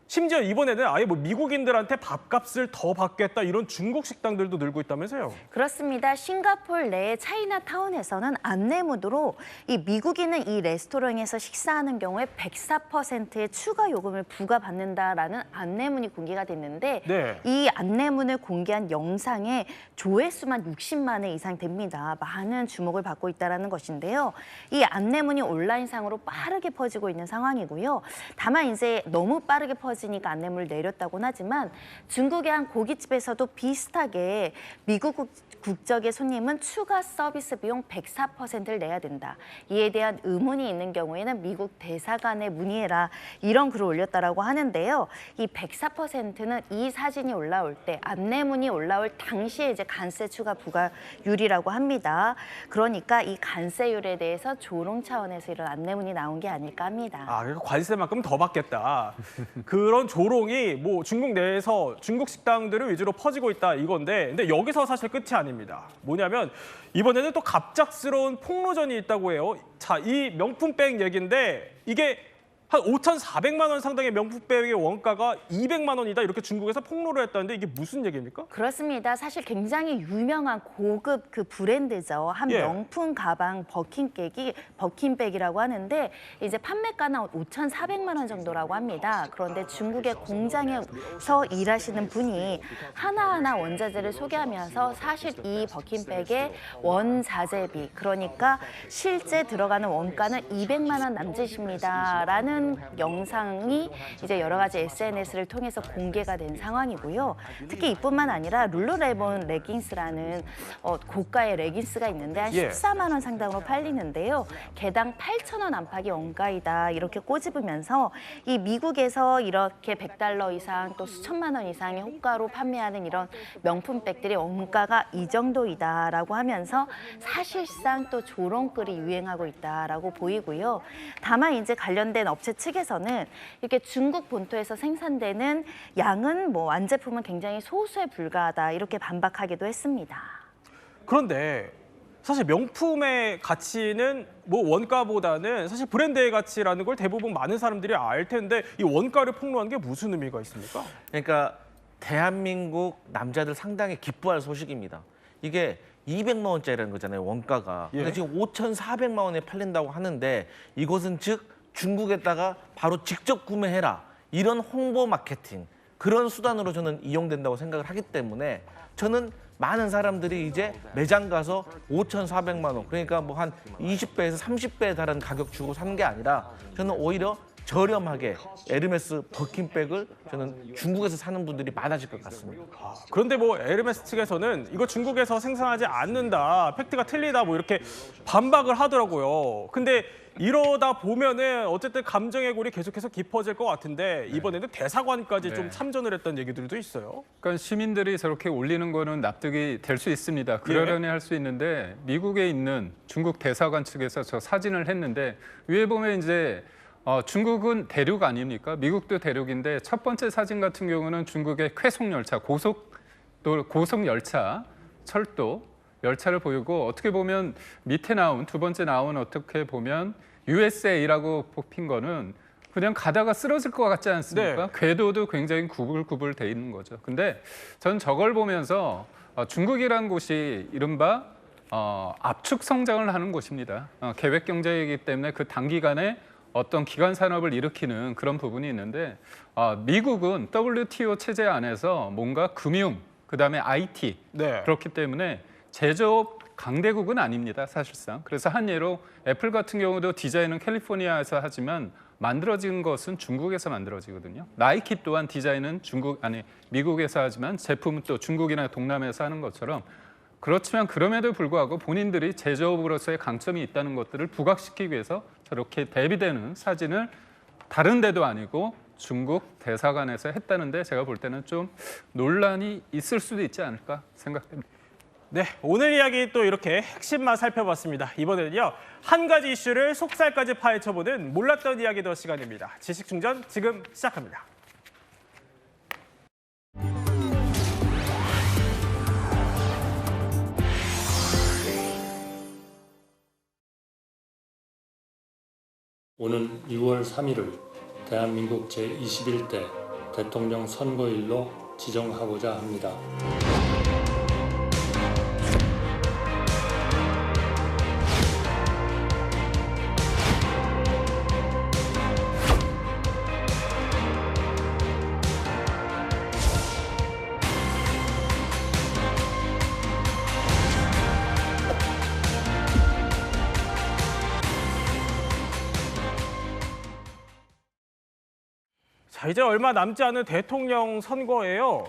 심지어 이번에는 아예 뭐 미국인들한테 밥값을 더 받겠다 이런 중국 식당들도 늘고 있다면서요? 그렇습니다. 싱가포르 내 차이나타운에서는 안내문으로 이 미국인은 이 레스토랑에서 식사하는 경우에 104%의 추가 요금을 부과받는다라는 안내문이 공개가 됐는데 네. 이 안내문을 공개한 영상의 조회수만 60만 회 이상 됩니다. 많은 주목을 받고 있다는 것인데요. 이 안내문이 온라인상으로 빠르게 퍼지고 있는 상황이고요. 다만 이제 너무 빠르게 퍼지니까 안내문을 내렸다고는 하지만 중국의 한 고깃집에서도 비슷하게 미국 국적의 손님은 추가 서비스 비용 104%를 내야 된다. 이에 대한 의문이 있는 경우에는 미국 대사관에 문의해라. 이런 글을 올렸다라고 하는데요. 이 104%는 이 사진이 올라올 때 안내문이 올라올 당시에 이제 관세 추가 부과율이라고 합니다. 그러니까 이 관세율에 대해서 조롱 차원에서 이런 안내문이 나온 게 아닐까 합니다. 아, 그러니까 관세만큼 더 받겠다. 그런 조롱이 뭐 중국 내에서 중국 식당들을 위주로 퍼지고 있다 이건데, 근데 여기서 사실 끝이 아닙니다. 뭐냐면 이번에는 또 갑작스러운 폭로전이 있다고 해요. 자, 이 명품백 얘기인데 이게 한 5,400만 원 상당의 명품백의 원가가 200만 원이다 이렇게 중국에서 폭로를 했다는데 이게 무슨 얘기입니까? 그렇습니다. 사실 굉장히 유명한 고급 그 브랜드죠. 한 예. 명품 가방 버킨백이라고 하는데 이제 판매가는 5,400만 원 정도라고 합니다. 그런데 중국의 공장에서 일하시는 분이 하나하나 원자재를 소개하면서 사실 이 버킨백의 원자재비 그러니까 실제 들어가는 원가는 200만 원 남짓입니다라는 영상이 이제 여러 가지 SNS를 통해서 공개가 된 상황이고요. 특히 이뿐만 아니라 룰루레몬 레깅스라는 고가의 레깅스가 있는데 한 14만 원 상당으로 팔리는데요. 개당 8,000원 안팎이 원가이다 이렇게 꼬집으면서 이 미국에서 이렇게 $100 이상 또 수천만 원 이상의 호가로 판매하는 이런 명품백들이 원가가 이 정도이다라고 하면서 사실상 또 조롱글이 유행하고 있다라고 보이고요. 다만 이제 관련된 업체 측에서는 이렇게 중국 본토에서 생산되는 양은 뭐 완제품은 굉장히 소수에 불과하다 이렇게 반박하기도 했습니다. 그런데 사실 명품의 가치는 뭐 원가보다는 사실 브랜드의 가치라는 걸 대부분 많은 사람들이 알 텐데 이 원가를 폭로한 게 무슨 의미가 있습니까? 그러니까 대한민국 남자들 상당히 기뻐할 소식입니다. 이게 200만 원짜리라는 거잖아요, 원가가. 근데 지금 5,400만 원에 팔린다고 하는데 이것은 즉 중국에다가 바로 직접 구매해라. 이런 홍보 마케팅, 그런 수단으로 저는 이용된다고 생각을 하기 때문에 저는 많은 사람들이 이제 매장 가서 5,400만 원, 그러니까 뭐 한 20배에서 30배에 달하는 가격 주고 사는 게 아니라 저는 오히려 저렴하게 에르메스 버킨백을 저는 중국에서 사는 분들이 많아질 것 같습니다. 그런데 뭐 에르메스 측에서는 이거 중국에서 생산하지 않는다, 팩트가 틀리다 뭐 이렇게 반박을 하더라고요. 근데 이러다 보면은 어쨌든 감정의 골이 계속해서 깊어질 것 같은데 이번에는 대사관까지 좀 참전을 했다는 얘기들도 있어요. 그러니까 시민들이 저렇게 올리는 거는 납득이 될 수 있습니다. 그러려니 할 수 있는데 미국에 있는 중국 대사관 측에서 저 사진을 했는데 위에 보면 이제 중국은 대륙 아닙니까? 미국도 대륙인데 첫 번째 사진 같은 경우는 중국의 쾌속열차, 고속열차, 철도, 열차를 보이고 어떻게 보면 밑에 나온 두 번째 나온 어떻게 보면 USA라고 뽑힌 거는 그냥 가다가 쓰러질 것 같지 않습니까? 궤도도 굉장히 구불구불 돼 있는 거죠. 근데 전 저걸 보면서 중국이라는 곳이 이른바 압축 성장을 하는 곳입니다. 계획 경제이기 때문에 그 단기간에 어떤 기간 산업을 일으키는 그런 부분이 있는데 미국은 WTO 체제 안에서 뭔가 금융, 그다음에 IT 그렇기 때문에 제조업 강대국은 아닙니다, 사실상. 그래서 한 예로 애플 같은 경우도 디자인은 캘리포니아에서 하지만 만들어진 것은 중국에서 만들어지거든요. 나이키 또한 디자인은 미국에서 하지만 제품은 또 중국이나 동남아에서 하는 것처럼 그렇지만 그럼에도 불구하고 본인들이 제조업으로서의 강점이 있다는 것들을 부각시키기 위해서 저렇게 대비되는 사진을 다른 데도 아니고 중국 대사관에서 했다는데 제가 볼 때는 좀 논란이 있을 수도 있지 않을까 생각됩니다. 네, 오늘 이야기 또 이렇게 핵심만 살펴봤습니다. 이번에는요, 한 가지 이슈를 속살까지 파헤쳐보는 몰랐던 이야기 더 시간입니다. 지식충전 지금 시작합니다. 오는 6월 3일을 대한민국 제21대 대통령 선거일로 지정하고자 합니다. 자, 이제 얼마 남지 않은 대통령 선거예요.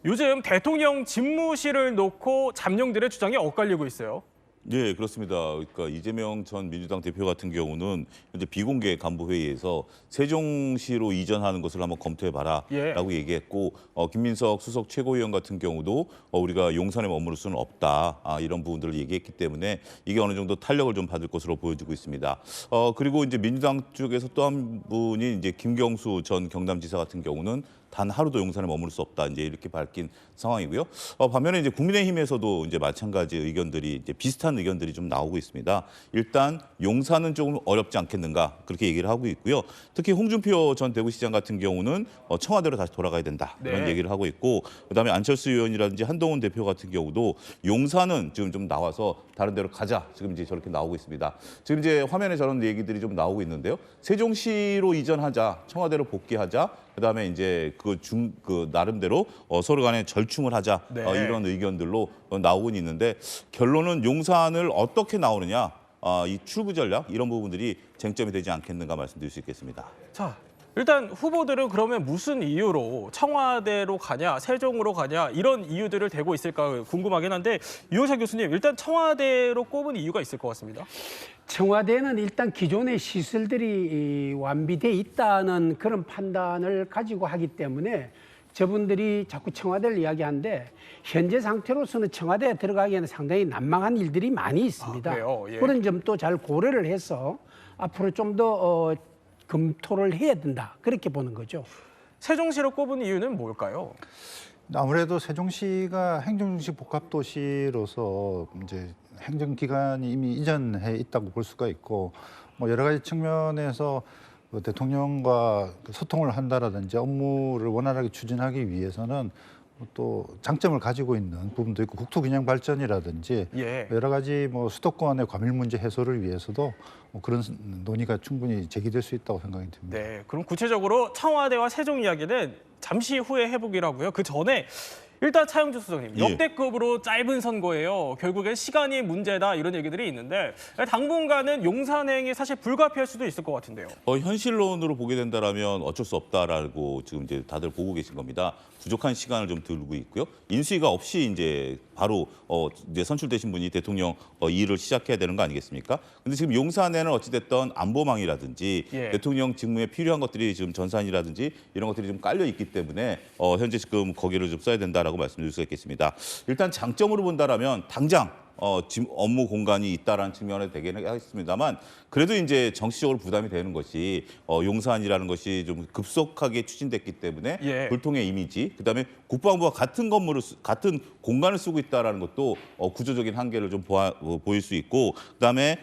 요즘 대통령 집무실을 놓고 잠룡들의 주장이 엇갈리고 있어요. 네, 그렇습니다. 그러니까 이재명 전 민주당 대표 같은 경우는 현재 비공개 간부회의에서 세종시로 이전하는 것을 한번 검토해봐라라고 얘기했고, 김민석 수석 최고위원 같은 경우도 우리가 용산에 머무를 수는 없다, 이런 부분들을 얘기했기 때문에 이게 어느 정도 탄력을 좀 받을 것으로 보여지고 있습니다. 그리고 이제 민주당 쪽에서 또 한 분이 이제 김경수 전 경남지사 같은 경우는 단 하루도 용산에 머무를 수 없다, 이제 이렇게 밝힌 상황이고요. 반면에 이제 국민의힘에서도 이제 마찬가지 의견들이 이제 비슷한 의견들이 좀 나오고 있습니다. 일단 용산은 조금 어렵지 않겠는가, 그렇게 얘기를 하고 있고요. 특히 홍준표 전 대구시장 같은 경우는 청와대로 다시 돌아가야 된다, 이런 얘기를 하고 있고, 그다음에 안철수 의원이라든지 한동훈 대표 같은 경우도 용산은 지금 좀 나와서 다른 데로 가자, 지금 이제 저렇게 나오고 있습니다. 지금 이제 화면에 저런 얘기들이 좀 나오고 있는데요. 세종시로 이전하자, 청와대로 복귀하자, 그다음에 이제 그 나름대로 서로 간에 절충을 하자, 이런 의견들로 나오고 있는데, 결론은 용산을 어떻게 나오느냐, 이 출구 전략, 이런 부분들이 쟁점이 되지 않겠는가 말씀드릴 수 있겠습니다. 자, 일단 후보들은 그러면 무슨 이유로 청와대로 가냐, 세종으로 가냐, 이런 이유들을 대고 있을까 궁금하긴 한데, 유호석 교수님, 일단 청와대로 꼽은 이유가 있을 것 같습니다. 청와대는 일단 기존의 시설들이 완비돼 있다는 그런 판단을 가지고 하기 때문에 저분들이 자꾸 청와대를 이야기하는데, 현재 상태로서는 청와대에 들어가기에는 상당히 난망한 일들이 많이 있습니다. 그래요? 예. 그런 점도 잘 고려를 해서 앞으로 좀 더 검토를 해야 된다, 그렇게 보는 거죠. 세종시로 꼽은 이유는 뭘까요? 아무래도 세종시가 행정중심 복합도시로서 이제 행정기관이 이미 이전해 있다고 볼 수가 있고, 뭐 여러 가지 측면에서 대통령과 소통을 한다라든지 업무를 원활하게 추진하기 위해서는 또 장점을 가지고 있는 부분도 있고, 국토균형 발전이라든지 여러 가지 뭐 수도권의 과밀 문제 해소를 위해서도 뭐 그런 논의가 충분히 제기될 수 있다고 생각이 듭니다. 네, 그럼 구체적으로 청와대와 세종 이야기는 잠시 후에 해보기라고요. 그 전에 일단 차영주 수석님, 역대급으로 짧은 선거예요. 결국엔 시간이 문제다, 이런 얘기들이 있는데, 당분간은 용산행이 사실 불가피할 수도 있을 것 같은데요. 현실론으로 보게 된다라면 어쩔 수 없다라고 지금 이제 다들 보고 계신 겁니다. 부족한 시간을 좀 들고 있고요. 인수위가 없이 이제 바로 이제 선출되신 분이 대통령 일을 시작해야 되는 거 아니겠습니까? 근데 지금 용산에는 어찌됐든 안보망이라든지 대통령 직무에 필요한 것들이 지금 전산이라든지 이런 것들이 좀 깔려 있기 때문에 현재 지금 거기를 좀 써야 된다라고 말씀드릴 수가 있겠습니다. 일단 장점으로 본다라면 당장 지금 업무 공간이 있다라는 측면에 되긴 하겠습니다만, 그래도 이제 정치적으로 부담이 되는 것이 용산이라는 것이 좀 급속하게 추진됐기 때문에 불통의 이미지, 그다음에 국방부와 같은 건물을 같은 공간을 쓰고 있다라는 것도 구조적인 한계를 좀 보일 수 있고, 그다음에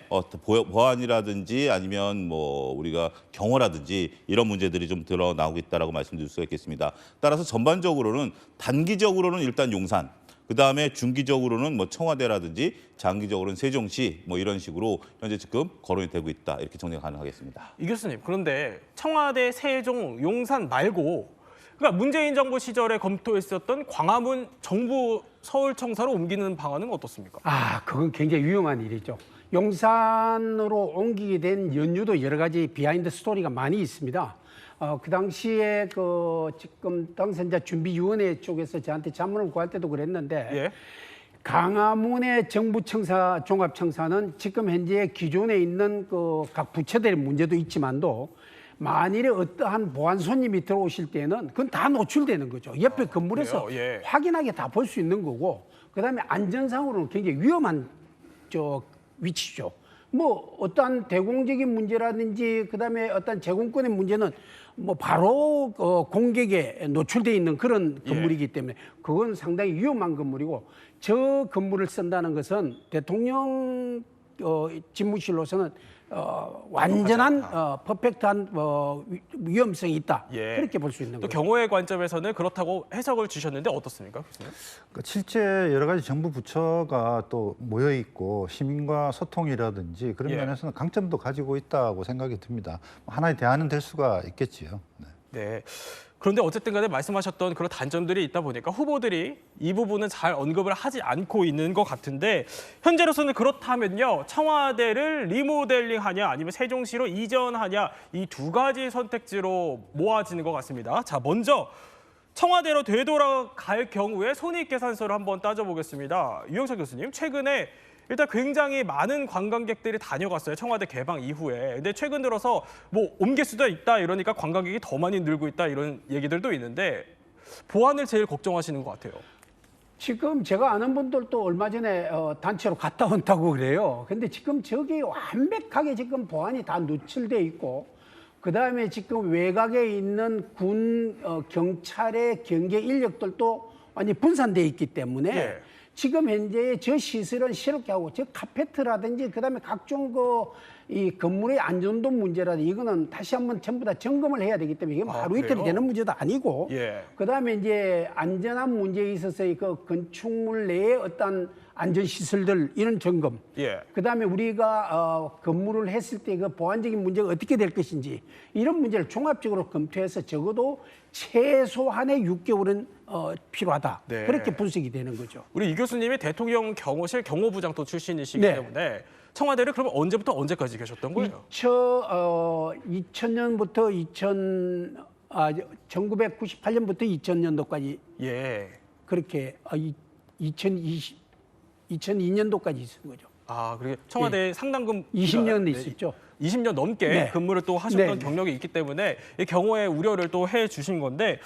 보안이라든지 아니면 뭐 우리가 경호라든지 이런 문제들이 좀 드러나고 있다라고 말씀드릴 수가 있겠습니다. 따라서 전반적으로는 단기적으로는 일단 용산, 그다음에 중기적으로는 뭐 청와대라든지 장기적으로는 세종시, 뭐 이런 식으로 현재 지금 거론이 되고 있다, 이렇게 정리가 가능하겠습니다. 이 교수님, 그런데 청와대, 세종, 용산 말고, 그러니까 문재인 정부 시절에 검토했었던 광화문 정부 서울청사로 옮기는 방안은 어떻습니까? 그건 굉장히 위험한 일이죠. 용산으로 옮기게 된 연유도 여러 가지 비하인드 스토리가 많이 있습니다. 그 당시에 지금 당선자 준비위원회 쪽에서 저한테 자문을 구할 때도 그랬는데, 광화문의 정부청사, 종합청사는 지금 현재 기존에 있는 각 부처들의 문제도 있지만도, 만일에 어떠한 보안 손님이 들어오실 때는 그건 다 노출되는 거죠. 옆에 건물에서 확인하게 다 볼 수 있는 거고, 그다음에 안전상으로는 굉장히 위험한 위치죠. 뭐 어떠한 대공적인 문제라든지 그다음에 어떤 제공권의 문제는 뭐 바로 공격에 노출돼 있는 그런 건물이기 때문에 그건 상당히 위험한 건물이고 저 건물을 쓴다는 것은 대통령 집무실로서는 완전한 퍼펙트한 위험성이 있다. 그렇게 볼 수 있는 또 거죠. 경호의 관점에서는 그렇다고 해석을 주셨는데 어떻습니까, 교수님? 그러니까 실제 여러 가지 정부 부처가 또 모여 있고 시민과 소통이라든지 그런 면에서는 강점도 가지고 있다고 생각이 듭니다. 하나의 대안은 될 수가 있겠지요. 네. 그런데 어쨌든 간에 말씀하셨던 그런 단점들이 있다 보니까 후보들이 이 부분은 잘 언급을 하지 않고 있는 것 같은데 현재로서는 그렇다면요. 청와대를 리모델링하냐 아니면 세종시로 이전하냐 이 두 가지 선택지로 모아지는 것 같습니다. 자, 먼저 청와대로 되돌아갈 경우에 손익계산서를 한번 따져보겠습니다. 유영석 교수님, 최근에 일단 굉장히 많은 관광객들이 다녀갔어요. 청와대 개방 이후에. 근데 최근 들어서 뭐 옮길 수도 있다 이러니까 관광객이 더 많이 늘고 있다 이런 얘기들도 있는데 보안을 제일 걱정하시는 것 같아요. 지금 제가 아는 분들도 얼마 전에 단체로 갔다 온다고 그래요. 근데 지금 저기 완벽하게 지금 보안이 다 누출돼 있고 그다음에 지금 외곽에 있는 군 경찰의 경계 인력들도 많이 분산돼 있기 때문에 지금 현재 저 시설은 새롭게 하고 저 카페트라든지 그다음에 각종 이 건물의 안전도 문제라든지 이거는 다시 한번 전부 다 점검을 해야 되기 때문에 이게 하루 이틀 되는 문제도 아니고 그다음에 이제 안전한 문제에 있어서의 그 건축물 내의 어떤 안전 시설들 이런 점검 그다음에 우리가 건물을 했을 때 그 보안적인 문제가 어떻게 될 것인지 이런 문제를 종합적으로 검토해서 적어도 최소한의 6개월은 필요하다. 그렇게 분석이 되는 거죠. 우리 이 교수님이 대통령 경호실 경호부장 또 출신이시기 때문에 청와대를 그러면 언제부터 언제까지 계셨던 거예요? 2000년부터 1998년부터 2000년도까지 그렇게 2002년도까지 있은 거죠. 아, 그리고 청와대 상당금 20년 있었죠. 20년 넘게 근무를 또 하셨던 경력이 있기 때문에 이 경호의 우려를 또 해 주신 건데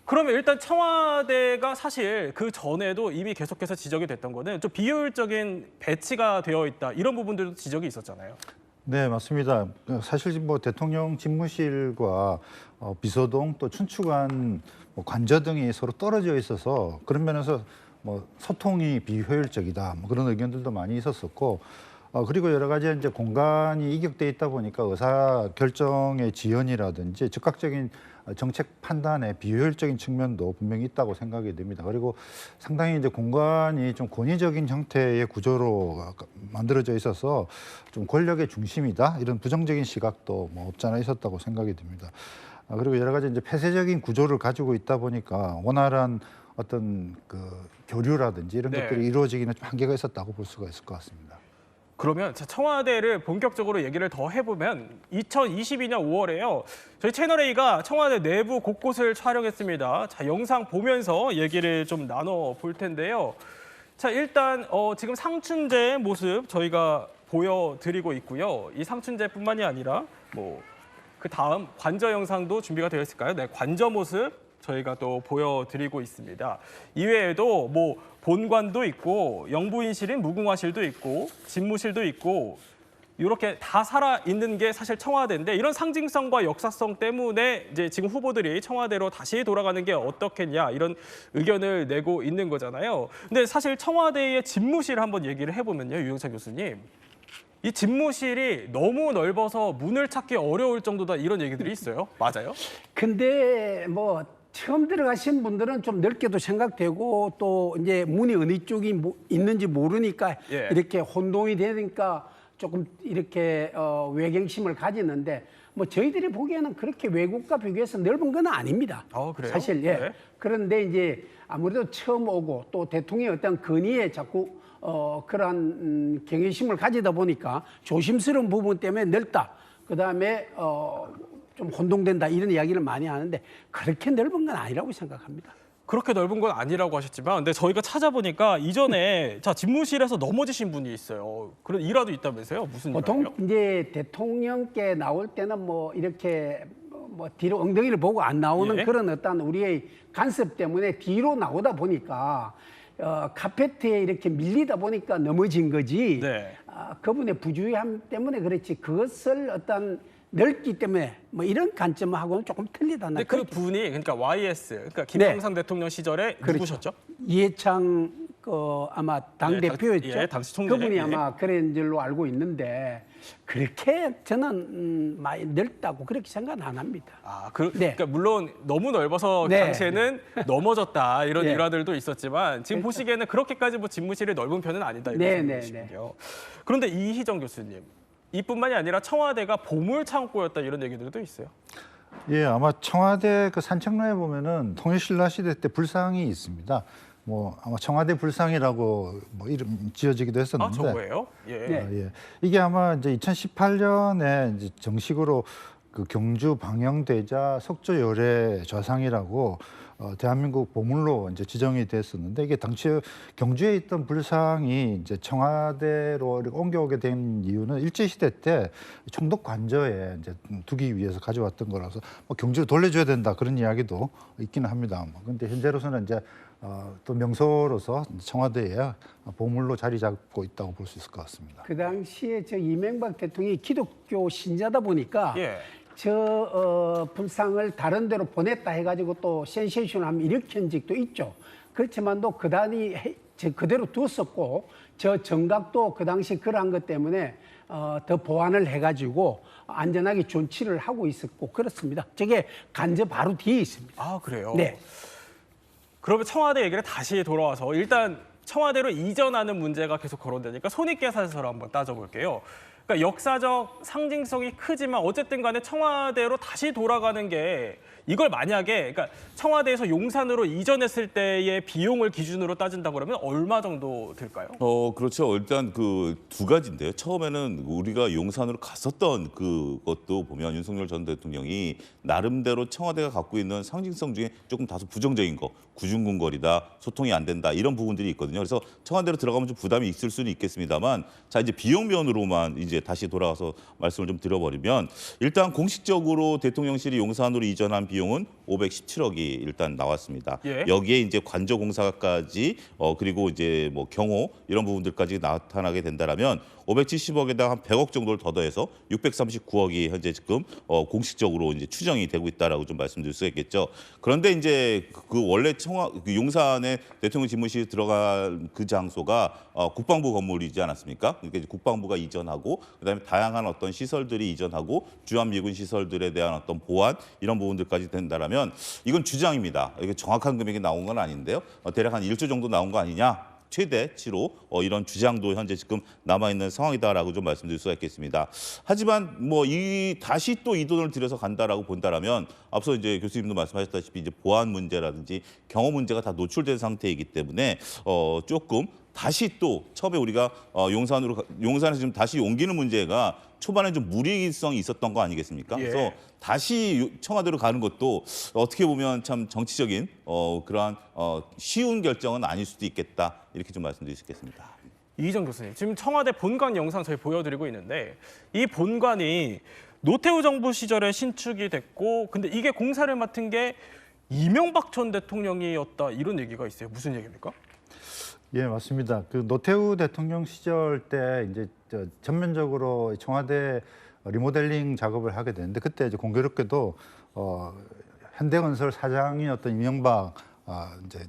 그러면 일단 청와대가 사실 그 전에도 이미 계속해서 지적이 됐던 거는 좀 비효율적인 배치가 되어 있다 이런 부분들도 지적이 있었잖아요. 네, 맞습니다. 사실 뭐 대통령 집무실과 비서동 또 춘추관 관저 등이 서로 떨어져 있어서 그런 면에서 뭐 소통이 비효율적이다 뭐 그런 의견들도 많이 있었었고 그리고 여러 가지 이제 공간이 이격돼 있다 보니까 의사 결정의 지연이라든지 즉각적인 정책 판단의 비효율적인 측면도 분명히 있다고 생각이 됩니다. 그리고 상당히 이제 공간이 좀 권위적인 형태의 구조로 만들어져 있어서 좀 권력의 중심이다 이런 부정적인 시각도 뭐 없지 않아 있었다고 생각이 듭니다. 그리고 여러 가지 이제 폐쇄적인 구조를 가지고 있다 보니까 원활한 어떤 그 교류라든지 이런 것들이 이루어지기는 좀 한계가 있었다고 볼 수가 있을 것 같습니다. 그러면 청와대를 본격적으로 얘기를 더 해보면 2022년 5월에요. 저희 채널A가 청와대 내부 곳곳을 촬영했습니다. 자, 영상 보면서 얘기를 좀 나눠볼 텐데요. 자, 일단 지금 상춘제 모습 저희가 보여드리고 있고요. 이 상춘제뿐만이 아니라 뭐 그 다음 관저 영상도 준비가 되어 있을까요? 네, 관저 모습 저희가 또 보여드리고 있습니다. 이외에도 뭐 본관도 있고 영부인실인 무궁화실도 있고 집무실도 있고 이렇게 다 살아 있는 게 사실 청와대인데 이런 상징성과 역사성 때문에 이제 지금 후보들이 청와대로 다시 돌아가는 게 어떻겠냐 이런 의견을 내고 있는 거잖아요. 근데 사실 청와대의 집무실 한번 얘기를 해보면요, 유영찬 교수님. 이 집무실이 너무 넓어서 문을 찾기 어려울 정도다 이런 얘기들이 있어요. 맞아요? 근데 뭐 처음 들어가신 분들은 좀 넓게도 생각되고 또 이제 문이 어느 쪽이 있는지 모르니까 이렇게 혼동이 되니까 조금 이렇게 외경심을 가지는데 뭐 저희들이 보기에는 그렇게 외국과 비교해서 넓은 건 아닙니다. 그래요? 사실 그런데 이제 아무래도 처음 오고 또 대통령의 어떤 건의에 자꾸 그러한 경외심을 가지다 보니까 조심스러운 부분 때문에 넓다. 그다음에 좀 혼동된다 이런 이야기를 많이 하는데 그렇게 넓은 건 아니라고 생각합니다. 그렇게 넓은 건 아니라고 하셨지만 근데 저희가 찾아보니까 이전에 자 집무실에서 넘어지신 분이 있어요. 그런 일화도 있다면서요? 무슨 보통 일화요? 이제 대통령께 나올 때는 뭐 이렇게 뭐 뒤로 엉덩이를 보고 안 나오는 그런 어떤 우리의 간섭 때문에 뒤로 나오다 보니까 카페트에 이렇게 밀리다 보니까 넘어진 거지. 네. 그분의 부주의함 때문에 그렇지 그것을 어떤 넓기 때문에 뭐 이런 관점하고는 조금 틀리다. 근데 그 분이 그러니까 YS, 그러니까 김영삼 대통령 시절에 누구셨죠? 이해창 아마 당 대표였죠. 예, 당시 총재. 그분이 아마 그런 줄로 알고 있는데 그렇게 저는 많이 넓다고 그렇게 생각 안 합니다. 그러니까 물론 너무 넓어서 당시에는 넘어졌다 이런 네. 일화들도 있었지만 지금 보시기에는 그렇게까지 뭐 집무실이 넓은 편은 아니다 이런 네, 말씀이시군요. 그런데 이희정 교수님, 이뿐만이 아니라 청와대가 보물 창고였다 이런 얘기들도 있어요. 예, 아마 청와대 그 산책로에 보면은 통일신라 시대 때 불상이 있습니다. 뭐 아마 청와대 불상이라고 뭐 이름 지어지기도 했었는데. 저거예요? 예. 예. 이게 아마 이제 2018년에 이제 정식으로 그 경주 방영대자 석조열애 좌상이라고 대한민국 보물로 이제 지정이 됐었는데 이게 당시 경주에 있던 불상이 이제 청와대로 이렇게 옮겨오게 된 이유는 일제시대 때 총독 관저에 이제 두기 위해서 가져왔던 거라서 뭐 경주로 돌려줘야 된다 그런 이야기도 있기는 합니다. 그런데 현재로서는 이제 또 명소로서 청와대에 보물로 자리 잡고 있다고 볼 수 있을 것 같습니다. 그 당시에 저 이명박 대통령이 기독교 신자다 보니까 불상을 다른 데로 보냈다 해가지고 또 센세이션을 일으킨 적도 있죠. 그렇지만도 그다니 그대로 두었었고 저 정각도 그 당시 그러한 것 때문에 더 보완을 해가지고 안전하게 존치를 하고 있었고 그렇습니다. 저게 간접 바로 뒤에 있습니다. 아 그래요? 네. 그러면 청와대 얘기를 다시 돌아와서 일단 청와대로 이전하는 문제가 계속 거론되니까 손익계산서를 한번 따져볼게요. 그러니까 역사적 상징성이 크지만 어쨌든 간에 청와대로 다시 돌아가는 게 이걸 만약에 그러니까 청와대에서 용산으로 이전했을 때의 비용을 기준으로 따진다 그러면 얼마 정도 들까요? 그렇죠. 일단 그 두 가지인데요. 처음에는 우리가 용산으로 갔었던 그것도 보면 윤석열 전 대통령이 나름대로 청와대가 갖고 있는 상징성 중에 조금 다소 부정적인 거, 구중궁궐이다, 소통이 안 된다 이런 부분들이 있거든요. 그래서 청와대로 들어가면 좀 부담이 있을 수는 있겠습니다만, 자 이제 비용 면으로만 이제 다시 돌아가서 말씀을 좀 드려버리면 일단 공식적으로 대통령실이 용산으로 이전한 비용은 517억이 일단 나왔습니다. 여기에 이제 관저 공사까지 그리고 이제 뭐 경호 이런 부분들까지 나타나게 된다라면 570억에다가 한 100억 정도를 더 더해서 639억이 현재 지금 공식적으로 이제 추정이 되고 있다라고 좀 말씀드릴 수 있겠죠. 그런데 이제 그 원래 용산에 대통령 집무실이 들어간 그 장소가 국방부 건물이지 않았습니까? 그러니까 이제 국방부가 이전하고 그다음에 다양한 어떤 시설들이 이전하고 주한미군 시설들에 대한 어떤 보안 이런 부분들까지 된다라면 이건 주장입니다. 이게 정확한 금액이 나온 건 아닌데요. 대략 한 1조 정도 나온 거 아니냐? 최대치로 이런 주장도 현재 지금 남아있는 상황이다라고 좀 말씀드릴 수가 있겠습니다. 하지만 뭐 다시 또 이 돈을 들여서 간다라고 본다라면 앞서 이제 교수님도 말씀하셨다시피 이제 보안 문제라든지 경호 문제가 다 노출된 상태이기 때문에 조금 다시 또 처음에 우리가 용산에서 지금 다시 옮기는 문제가 초반에 좀 무리성이 있었던 거 아니겠습니까? 그래서 다시 청와대로 가는 것도 어떻게 보면 참 정치적인 그러한 쉬운 결정은 아닐 수도 있겠다 이렇게 좀 말씀드릴 수 있겠습니다. 이희정 교수님, 지금 청와대 본관 영상 저희 보여드리고 있는데 이 본관이 노태우 정부 시절에 신축이 됐고 근데 이게 공사를 맡은 게 이명박 전 대통령이었다 이런 얘기가 있어요. 무슨 얘기입니까? 예, 맞습니다. 그 노태우 대통령 시절 때 이제 전면적으로 청와대 리모델링 작업을 하게 되는데 그때 이제 공교롭게도 현대건설 사장이었던 이명박 이제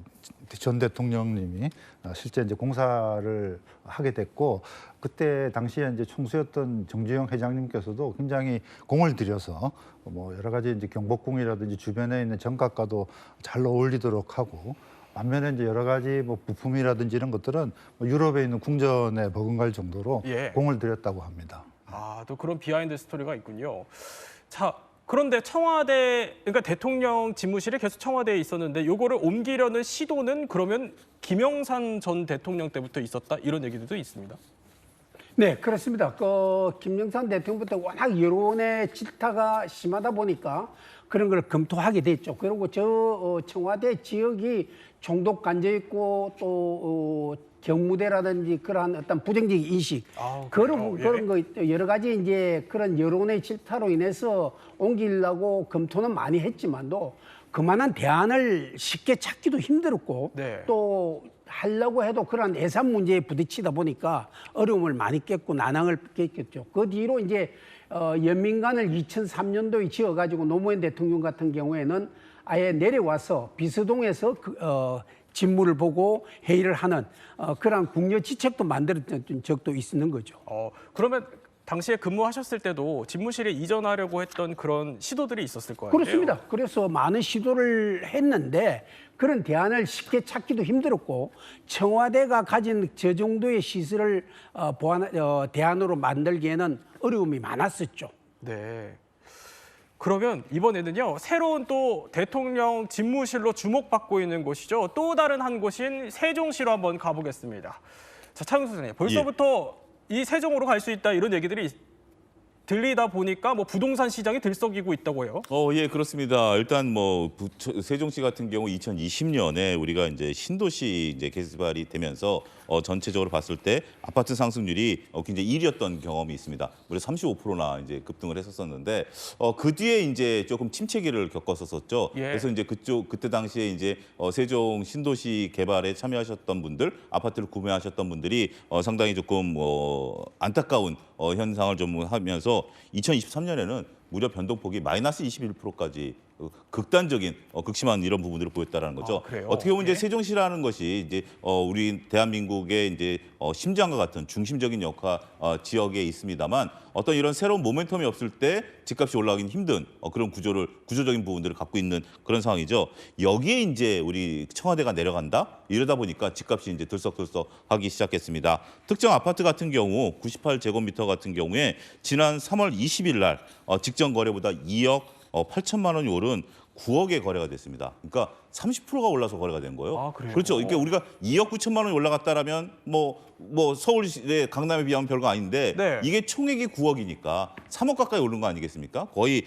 전 대통령님이 실제 이제 공사를 하게 됐고 그때 당시에 이제 총수였던 정주영 회장님께서도 굉장히 공을 들여서 뭐 여러 가지 이제 경복궁이라든지 주변에 있는 정각과도 잘 어울리도록 하고 반면에 이제 여러 가지 뭐 부품이라든지 이런 것들은 뭐 유럽에 있는 궁전에 버금갈 정도로 공을 들였다고 합니다. 또 그런 비하인드 스토리가 있군요. 자, 그런데 청와대, 그러니까 대통령 집무실이 계속 청와대에 있었는데 요거를 옮기려는 시도는 그러면 김영삼 전 대통령 때부터 있었다 이런 얘기들도 있습니다. 네, 그렇습니다. 김영삼 대통령부터 워낙 여론의 질타가 심하다 보니까 그런 걸 검토하게 됐죠. 그리고 청와대 지역이 총독 관저 있고 또 경무대라든지 그러한 어떤 부정적인 인식 그런 거 여러 가지 이제 그런 여론의 질타로 인해서 옮기려고 검토는 많이 했지만도 그만한 대안을 쉽게 찾기도 힘들었고 또 하려고 해도 그런 예산 문제에 부딪히다 보니까 어려움을 많이 깼고 난항을 깼겠죠. 그 뒤로 이제 연민관을 2003년도에 지어가지고 노무현 대통령 같은 경우에는 아예 내려와서 비서동에서 직무를 보고 회의를 하는 그런 국려지책도 만들었던 적도 있는 거죠. 그러면 당시에 근무하셨을 때도 집무실에 이전하려고 했던 그런 시도들이 있었을 거예요. 그렇습니다. 그래서 많은 시도를 했는데 그런 대안을 쉽게 찾기도 힘들었고 청와대가 가진 저 정도의 시설을 대안으로 만들기에는 어려움이 많았었죠. 네. 그러면 이번에는요, 새로운 또 대통령 집무실로 주목받고 있는 곳이죠. 또 다른 한 곳인 세종시로 한번 가보겠습니다. 자, 차윤수 선생님, 벌써부터 이 세종으로 갈 수 있다 이런 얘기들이 들리다 보니까 뭐 부동산 시장이 들썩이고 있다고 해요. 예, 그렇습니다. 일단 뭐 세종시 같은 경우 2020년에 우리가 이제 신도시 이제 개발이 되면서 전체적으로 봤을 때 아파트 상승률이 굉장히 1위였던 경험이 있습니다. 무려 35%나 이제 급등을 했었는데 그 뒤에 이제 조금 침체기를 겪었었죠. 그래서 이제 그때 당시에 이제 세종 신도시 개발에 참여하셨던 분들, 아파트를 구매하셨던 분들이 상당히 조금 안타까운 현상을 좀 하면서 2023년에는 무려 변동폭이 마이너스 21%까지 극단적인 극심한 이런 부분들을 보였다라는 거죠. 어떻게 보면 이제 세종시라는 것이 이제 우리 대한민국의 이제 심장과 같은 중심적인 지역에 있습니다만 어떤 이런 새로운 모멘텀이 없을 때 집값이 올라가긴 힘든 그런 구조적인 부분들을 갖고 있는 그런 상황이죠. 여기에 이제 우리 청와대가 내려간다 이러다 보니까 집값이 이제 들썩들썩하기 시작했습니다. 특정 아파트 같은 경우 98제곱미터 같은 경우에 지난 3월 20일 날 직전 거래보다 2억 8천만 원이 오른 9억의 거래가 됐습니다. 그러니까 30%가 올라서 거래가 된 거예요. 그래요? 그렇죠. 그러니까 우리가 2억 9천만 원이 올라갔다라면 뭐 서울의 강남에 비하면 별거 아닌데 이게 총액이 9억이니까 3억 가까이 오른 거 아니겠습니까? 거의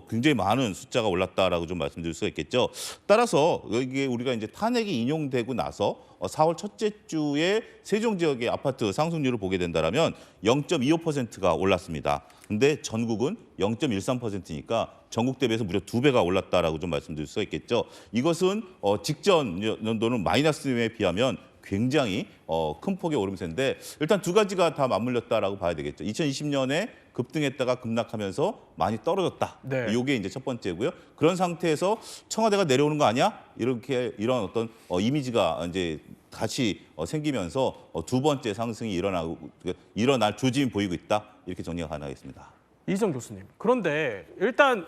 굉장히 많은 숫자가 올랐다라고 좀 말씀드릴 수가 있겠죠. 따라서 이게 우리가 이제 탄핵이 인용되고 나서 4월 첫째 주에 세종 지역의 아파트 상승률을 보게 된다라면 0.25%가 올랐습니다. 근데 전국은 0.13%니까 전국 대비해서 무려 2배가 올랐다라고 좀 말씀드릴 수가 있겠죠. 이것은 직전 연도는 마이너스에 비하면 굉장히 큰 폭의 오름세인데 일단 두 가지가 다 맞물렸다라고 봐야 되겠죠. 2020년에 급등했다가 급락하면서 많이 떨어졌다. 이게 이제 첫 번째고요. 그런 상태에서 청와대가 내려오는 거 아니야? 이런 어떤 이미지가 이제 다시 생기면서 두 번째 상승이 일어날 조짐이 보이고 있다. 이렇게 정리가 가능하겠습니다. 이정 교수님. 그런데 일단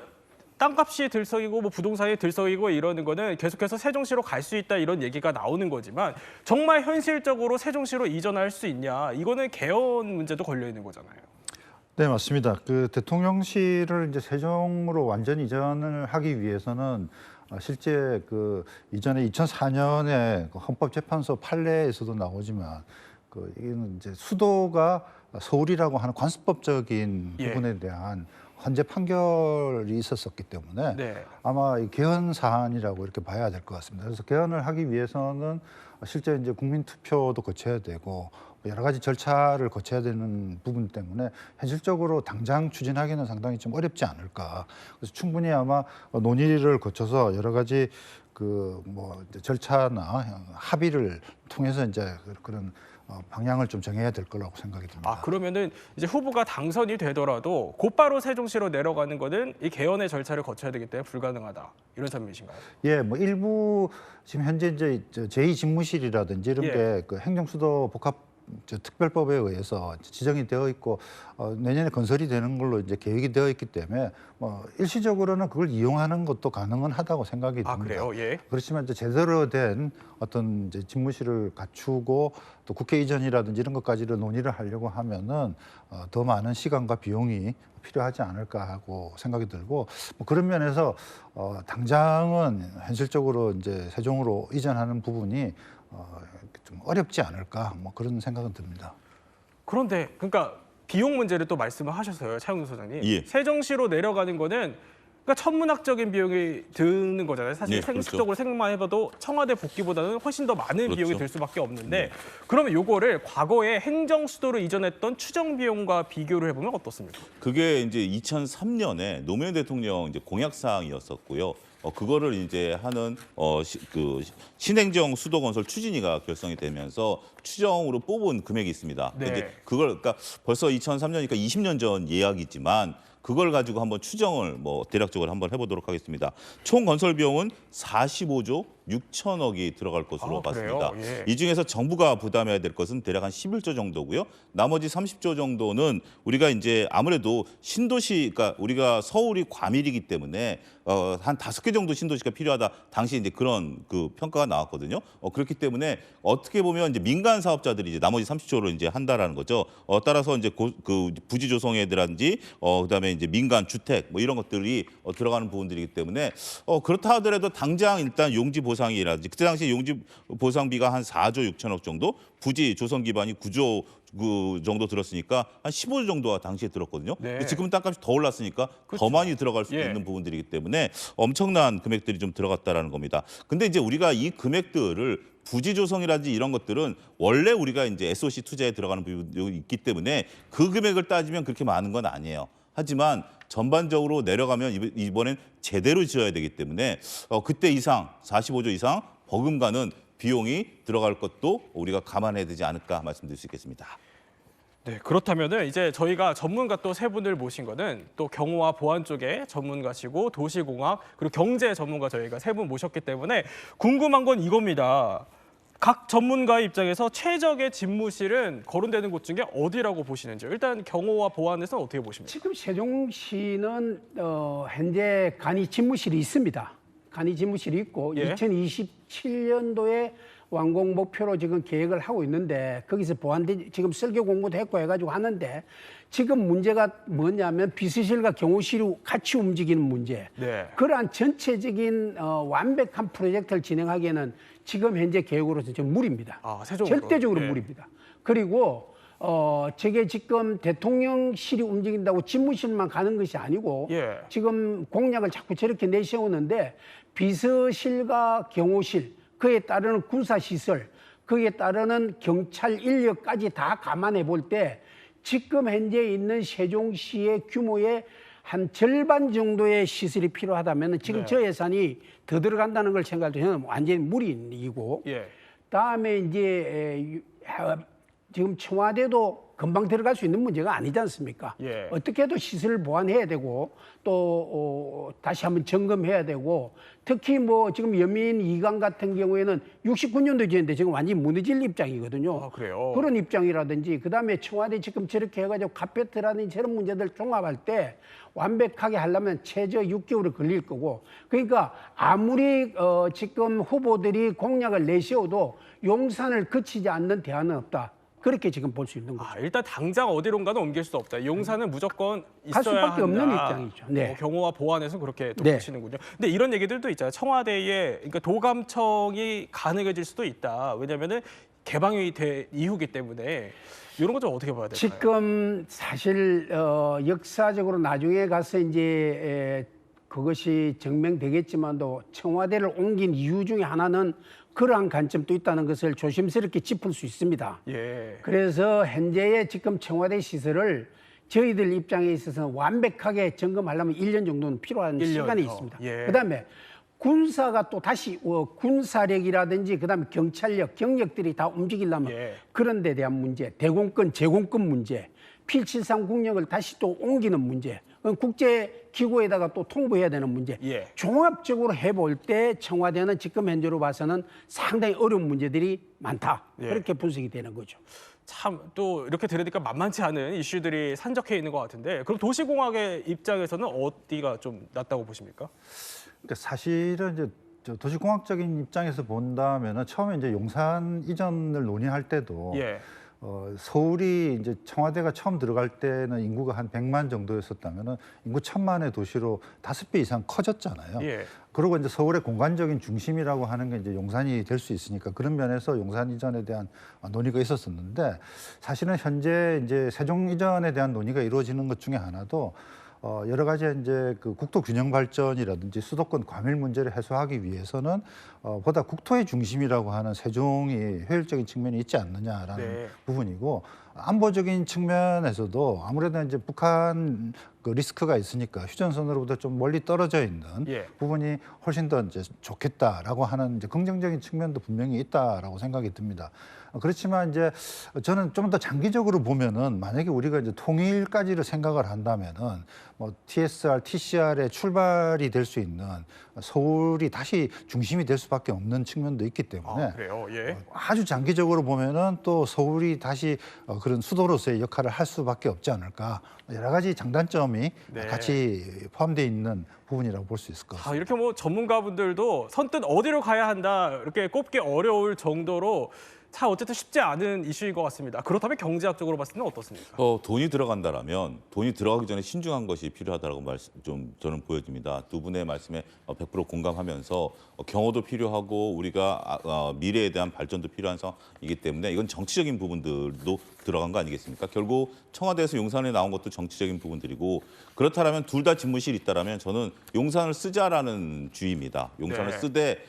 땅값이 들썩이고 뭐 부동산이 들썩이고 이러는 거는 계속해서 세종시로 갈 수 있다 이런 얘기가 나오는 거지만 정말 현실적으로 세종시로 이전할 수 있냐 이거는 개헌 문제도 걸려 있는 거잖아요. 네, 맞습니다. 그 대통령실을 이제 세종으로 완전 이전을 하기 위해서는 실제 그 이전에 2004년에 헌법재판소 판례에서도 나오지만 이거는 이제 수도가 서울이라고 하는 관습법적인 부분에 대한 헌재 판결이 있었었기 때문에 아마 이 개헌 사안이라고 이렇게 봐야 될 것 같습니다. 그래서 개헌을 하기 위해서는 실제 이제 국민투표도 거쳐야 되고 여러 가지 절차를 거쳐야 되는 부분 때문에 현실적으로 당장 추진하기는 상당히 좀 어렵지 않을까. 그래서 충분히 아마 논의를 거쳐서 여러 가지 절차나 합의를 통해서 이제 그런 방향을 좀 정해야 될 거라고 생각이 듭니다. 그러면은 이제 후보가 당선이 되더라도 곧바로 세종시로 내려가는 거는 이 개헌의 절차를 거쳐야 되기 때문에 불가능하다. 이런 설명이신가요? 예, 뭐 일부 지금 현재 이제 제2집무실이라든지 이런 게 그 행정수도 복합 특별법에 의해서 지정이 되어 있고 내년에 건설이 되는 걸로 이제 계획이 되어 있기 때문에 일시적으로는 그걸 이용하는 것도 가능은 하다고 생각이 듭니다. 그래요? 예. 그렇지만 이제 제대로 된 어떤 이제 집무실을 갖추고 또 국회 이전이라든지 이런 것까지를 논의를 하려고 하면은 더 많은 시간과 비용이 필요하지 않을까 하고 생각이 들고 그런 면에서 당장은 현실적으로 이제 세종으로 이전하는 부분이 좀 어렵지 않을까 그런 생각은 듭니다. 그런데 그러니까 비용 문제를 또 말씀을 하셔서요, 차영근 소장님. 예. 세종시로 내려가는 거는 그러니까 천문학적인 비용이 드는 거잖아요. 사실 네, 생식적으로 그렇죠. 생각만 해봐도 청와대 복귀보다는 훨씬 더 많은 그렇죠. 비용이 들 수밖에 없는데 그러면 요거를 과거에 행정 수도로 이전했던 추정 비용과 비교를 해보면 어떻습니까? 그게 이제 2003년에 노무현 대통령 이제 공약 사항이었었고요. 그거를 이제 하는 그 신행정 수도 건설 추진위가 결성이 되면서 추정으로 뽑은 금액이 있습니다. 네. 이제 그걸 그러니까 벌써 2003년이니까 20년 전 예약이지만 그걸 가지고 한번 추정을 뭐 대략적으로 한번 해보도록 하겠습니다. 총 건설 비용은 45조 6천억이 들어갈 것으로 봤습니다. 그래요? 예. 이 중에서 정부가 부담해야 될 것은 대략 한 11조 정도고요. 나머지 30조 정도는 우리가 이제 아무래도 신도시, 그러니까 우리가 서울이 과밀이기 때문에 한 5개 정도 신도시가 필요하다. 당시 이제 그런 그 평가가 나왔거든요. 그렇기 때문에 어떻게 보면 이제 민간 사업자들이 이제 나머지 30조를 이제 한다라는 거죠. 따라서 이제 그 부지 조성이라든지 그다음에 이제 민간 주택 뭐 이런 것들이 들어가는 부분들이기 때문에 그렇다 하더라도 당장 일단 용지 보상이라든지 그때 당시 용지 보상비가 한 4조 6천억 정도, 부지 조성 기반이 9조 그 정도 들었으니까 한 15조 정도가 당시에 들었거든요. 네. 근데 지금은 땅값이 더 올랐으니까 더 많이 들어갈 수 있는 부분들이기 때문에 엄청난 금액들이 좀 들어갔다라는 겁니다. 근데 이제 우리가 이 금액들을 부지 조성이라든지 이런 것들은 원래 우리가 이제 SOC 투자에 들어가는 부분이 있기 때문에 그 금액을 따지면 그렇게 많은 건 아니에요. 하지만 전반적으로 내려가면 이번엔 제대로 지어야 되기 때문에 그때 이상 45조 이상 버금가는 비용이 들어갈 것도 우리가 감안해야 되지 않을까 말씀드릴 수 있겠습니다. 네, 그렇다면은 이제 저희가 전문가 또 세 분을 모신 거는 또 경호와 보안 쪽에 전문가시고 도시공학 그리고 경제 전문가 저희가 세 분 모셨기 때문에 궁금한 건 이겁니다. 각 전문가의 입장에서 최적의 집무실은 거론되는 곳 중에 어디라고 보시는지요? 일단 경호와 보안에서는 어떻게 보십니까? 지금 세종시는 현재 간이 집무실이 있습니다. 간이 집무실이 있고 2027년도에 완공 목표로 지금 계획을 하고 있는데 거기서 보안대 지금 설계 공부도 했고 해가지고 하는데 지금 문제가 뭐냐면 비서실과 경호실이 같이 움직이는 문제. 네. 그러한 전체적인 완벽한 프로젝트를 진행하기에는 지금 현재 계획으로서 좀 무리입니다. 세종으로. 절대적으로 네. 무리입니다. 그리고 저게 지금 대통령실이 움직인다고 집무실만 가는 것이 아니고 지금 공약을 자꾸 저렇게 내세우는데 비서실과 경호실, 그에 따르는 군사시설, 그에 따르는 경찰 인력까지 다 감안해 볼 때 지금 현재 있는 세종시의 규모의 한 절반 정도의 시설이 필요하다면 지금 저 예산이 더 들어간다는 걸 생각할 때 저는 완전히 무리이고 다음에 이제 지금 청와대도 금방 들어갈 수 있는 문제가 아니지 않습니까? 어떻게 해도 시설을 보완해야 되고 또 다시 한번 점검해야 되고 특히 뭐 지금 여민 2강 같은 경우에는 69년도 지었는데 지금 완전히 무너질 입장이거든요. 그래요? 그런 입장이라든지 그다음에 청와대 지금 저렇게 해가지고 카페트라든지 저런 문제들 종합할 때 완벽하게 하려면 최저 6개월이 걸릴 거고 그러니까 아무리 지금 후보들이 공약을 내세워도 용산을 거치지 않는 대안은 없다. 그렇게 지금 볼 수 있는 거죠. 일단 당장 어디론가는 옮길 수 없다. 용산은 무조건 갈 있어야 수밖에 한다. 없는 입장이죠. 네. 경호와 보안에서는 그렇게 또 네. 보시는군요. 근데 이런 얘기들도 있잖아요. 청와대에 그러니까 도감청이 가능해질 수도 있다. 왜냐하면은 개방이 된 이후기 때문에 이런 거 좀 어떻게 봐야 될까요? 지금 사실 역사적으로 나중에 가서 이제 그것이 증명되겠지만도 청와대를 옮긴 이유 중에 하나는 그러한 관점도 있다는 것을 조심스럽게 짚을 수 있습니다. 그래서 현재의 지금 청와대 시설을 저희들 입장에 있어서 완벽하게 점검하려면 1년 정도는 필요한 1년이요? 시간이 있습니다. 그다음에 군사가 또 다시 군사력이라든지 그다음에 경찰력, 경력들이 다 움직이려면 그런 데 대한 문제, 대공권, 제공권 문제, 필73 국력을 다시 또 옮기는 문제, 국제 기구에다가 또 통보해야 되는 문제. 종합적으로 해볼 때 청와대는 지금 현재로 봐서는 상당히 어려운 문제들이 많다. 그렇게 분석이 되는 거죠. 참 또 이렇게 들으니까 만만치 않은 이슈들이 산적해 있는 것 같은데 그럼 도시공학의 입장에서는 어디가 좀 낫다고 보십니까? 그러니까 사실은 이제 도시공학적인 입장에서 본다면은 처음에 이제 용산 이전을 논의할 때도 서울이 이제 청와대가 처음 들어갈 때는 인구가 한 100만 정도였었다면은 인구 1000만의 도시로 5배 이상 커졌잖아요. 그리고 이제 서울의 공간적인 중심이라고 하는 게 이제 용산이 될 수 있으니까 그런 면에서 용산 이전에 대한 논의가 있었었는데 사실은 현재 이제 세종 이전에 대한 논의가 이루어지는 것 중에 하나도 여러 가지 이제 그 국토 균형 발전이라든지 수도권 과밀 문제를 해소하기 위해서는 보다 국토의 중심이라고 하는 세종이 효율적인 측면이 있지 않느냐라는 부분이고, 안보적인 측면에서도 아무래도 이제 북한 그 리스크가 있으니까 휴전선으로부터 좀 멀리 떨어져 있는 부분이 훨씬 더 이제 좋겠다라고 하는 이제 긍정적인 측면도 분명히 있다라고 생각이 듭니다. 그렇지만 이제 저는 좀 더 장기적으로 보면은 만약에 우리가 이제 통일까지를 생각을 한다면은 뭐 TSR, TCR의 출발이 될 수 있는 서울이 다시 중심이 될 수밖에 없는 측면도 있기 때문에 그래요? 예. 아주 장기적으로 보면은 또 서울이 다시 그런 수도로서의 역할을 할 수밖에 없지 않을까, 여러 가지 장단점이 같이 포함되어 있는 부분이라고 볼 수 있을 것 같습니다. 이렇게 뭐 전문가분들도 선뜻 어디로 가야 한다 이렇게 꼽기 어려울 정도로 참 어쨌든 쉽지 않은 이슈인 것 같습니다. 그렇다면 경제학적으로 봤을 때는 어떻습니까? 돈이 들어간다라면 돈이 들어가기 전에 신중한 것이 필요하다고 좀 저는 보여집니다. 두 분의 말씀에 100% 공감하면서 경호도 필요하고 우리가 미래에 대한 발전도 필요한 상황이기 때문에 이건 정치적인 부분들도 들어간 거 아니겠습니까? 결국 청와대에서 용산에 나온 것도 정치적인 부분들이고, 그렇다면 둘 다 집무실이 있다라면 저는 용산을 쓰자라는 주의입니다. 용산을 쓰되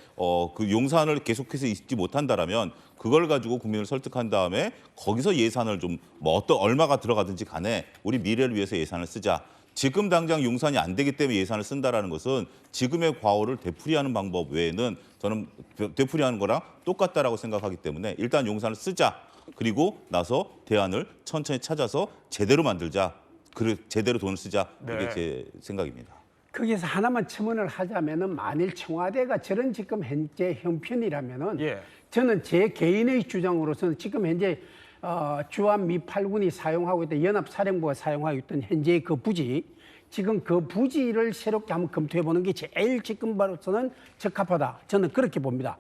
그 용산을 계속해서 잊지 못한다라면 그걸 가지고 국민을 설득한 다음에 거기서 예산을 좀 뭐 얼마가 들어가든지 간에 우리 미래를 위해서 예산을 쓰자. 지금 당장 용산이 안 되기 때문에 예산을 쓴다라는 것은 지금의 과오를 되풀이하는 방법 외에는 저는 되풀이하는 거랑 똑같다라고 생각하기 때문에 일단 용산을 쓰자. 그리고 나서 대안을 천천히 찾아서 제대로 만들자. 제대로 돈을 쓰자. 이게 제 생각입니다. 거기서 하나만 첨언을 하자면은, 만일 청와대가 저런 지금 현재 형편이라면은 저는 제 개인의 주장으로서는 지금 현재 주한 미 8군이 사용하고 있던, 연합사령부가 사용하고 있던 현재의 그 부지, 지금 그 부지를 새롭게 한번 검토해 보는 게 제일 지금으로서는 적합하다. 저는 그렇게 봅니다.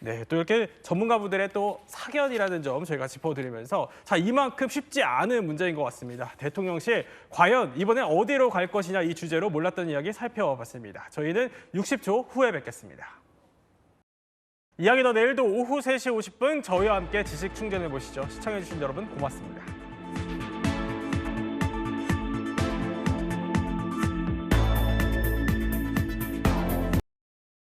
네, 또 이렇게 전문가분들의 또 사견이라는 점 저희가 짚어드리면서 이만큼 쉽지 않은 문제인 것 같습니다. 대통령실 과연 이번엔 어디로 갈 것이냐, 이 주제로 몰랐던 이야기 살펴봤습니다. 저희는 60초 후에 뵙겠습니다. 이야기 더 내일도 오후 3시 50분 저희와 함께 지식 충전해 보시죠. 시청해주신 여러분 고맙습니다.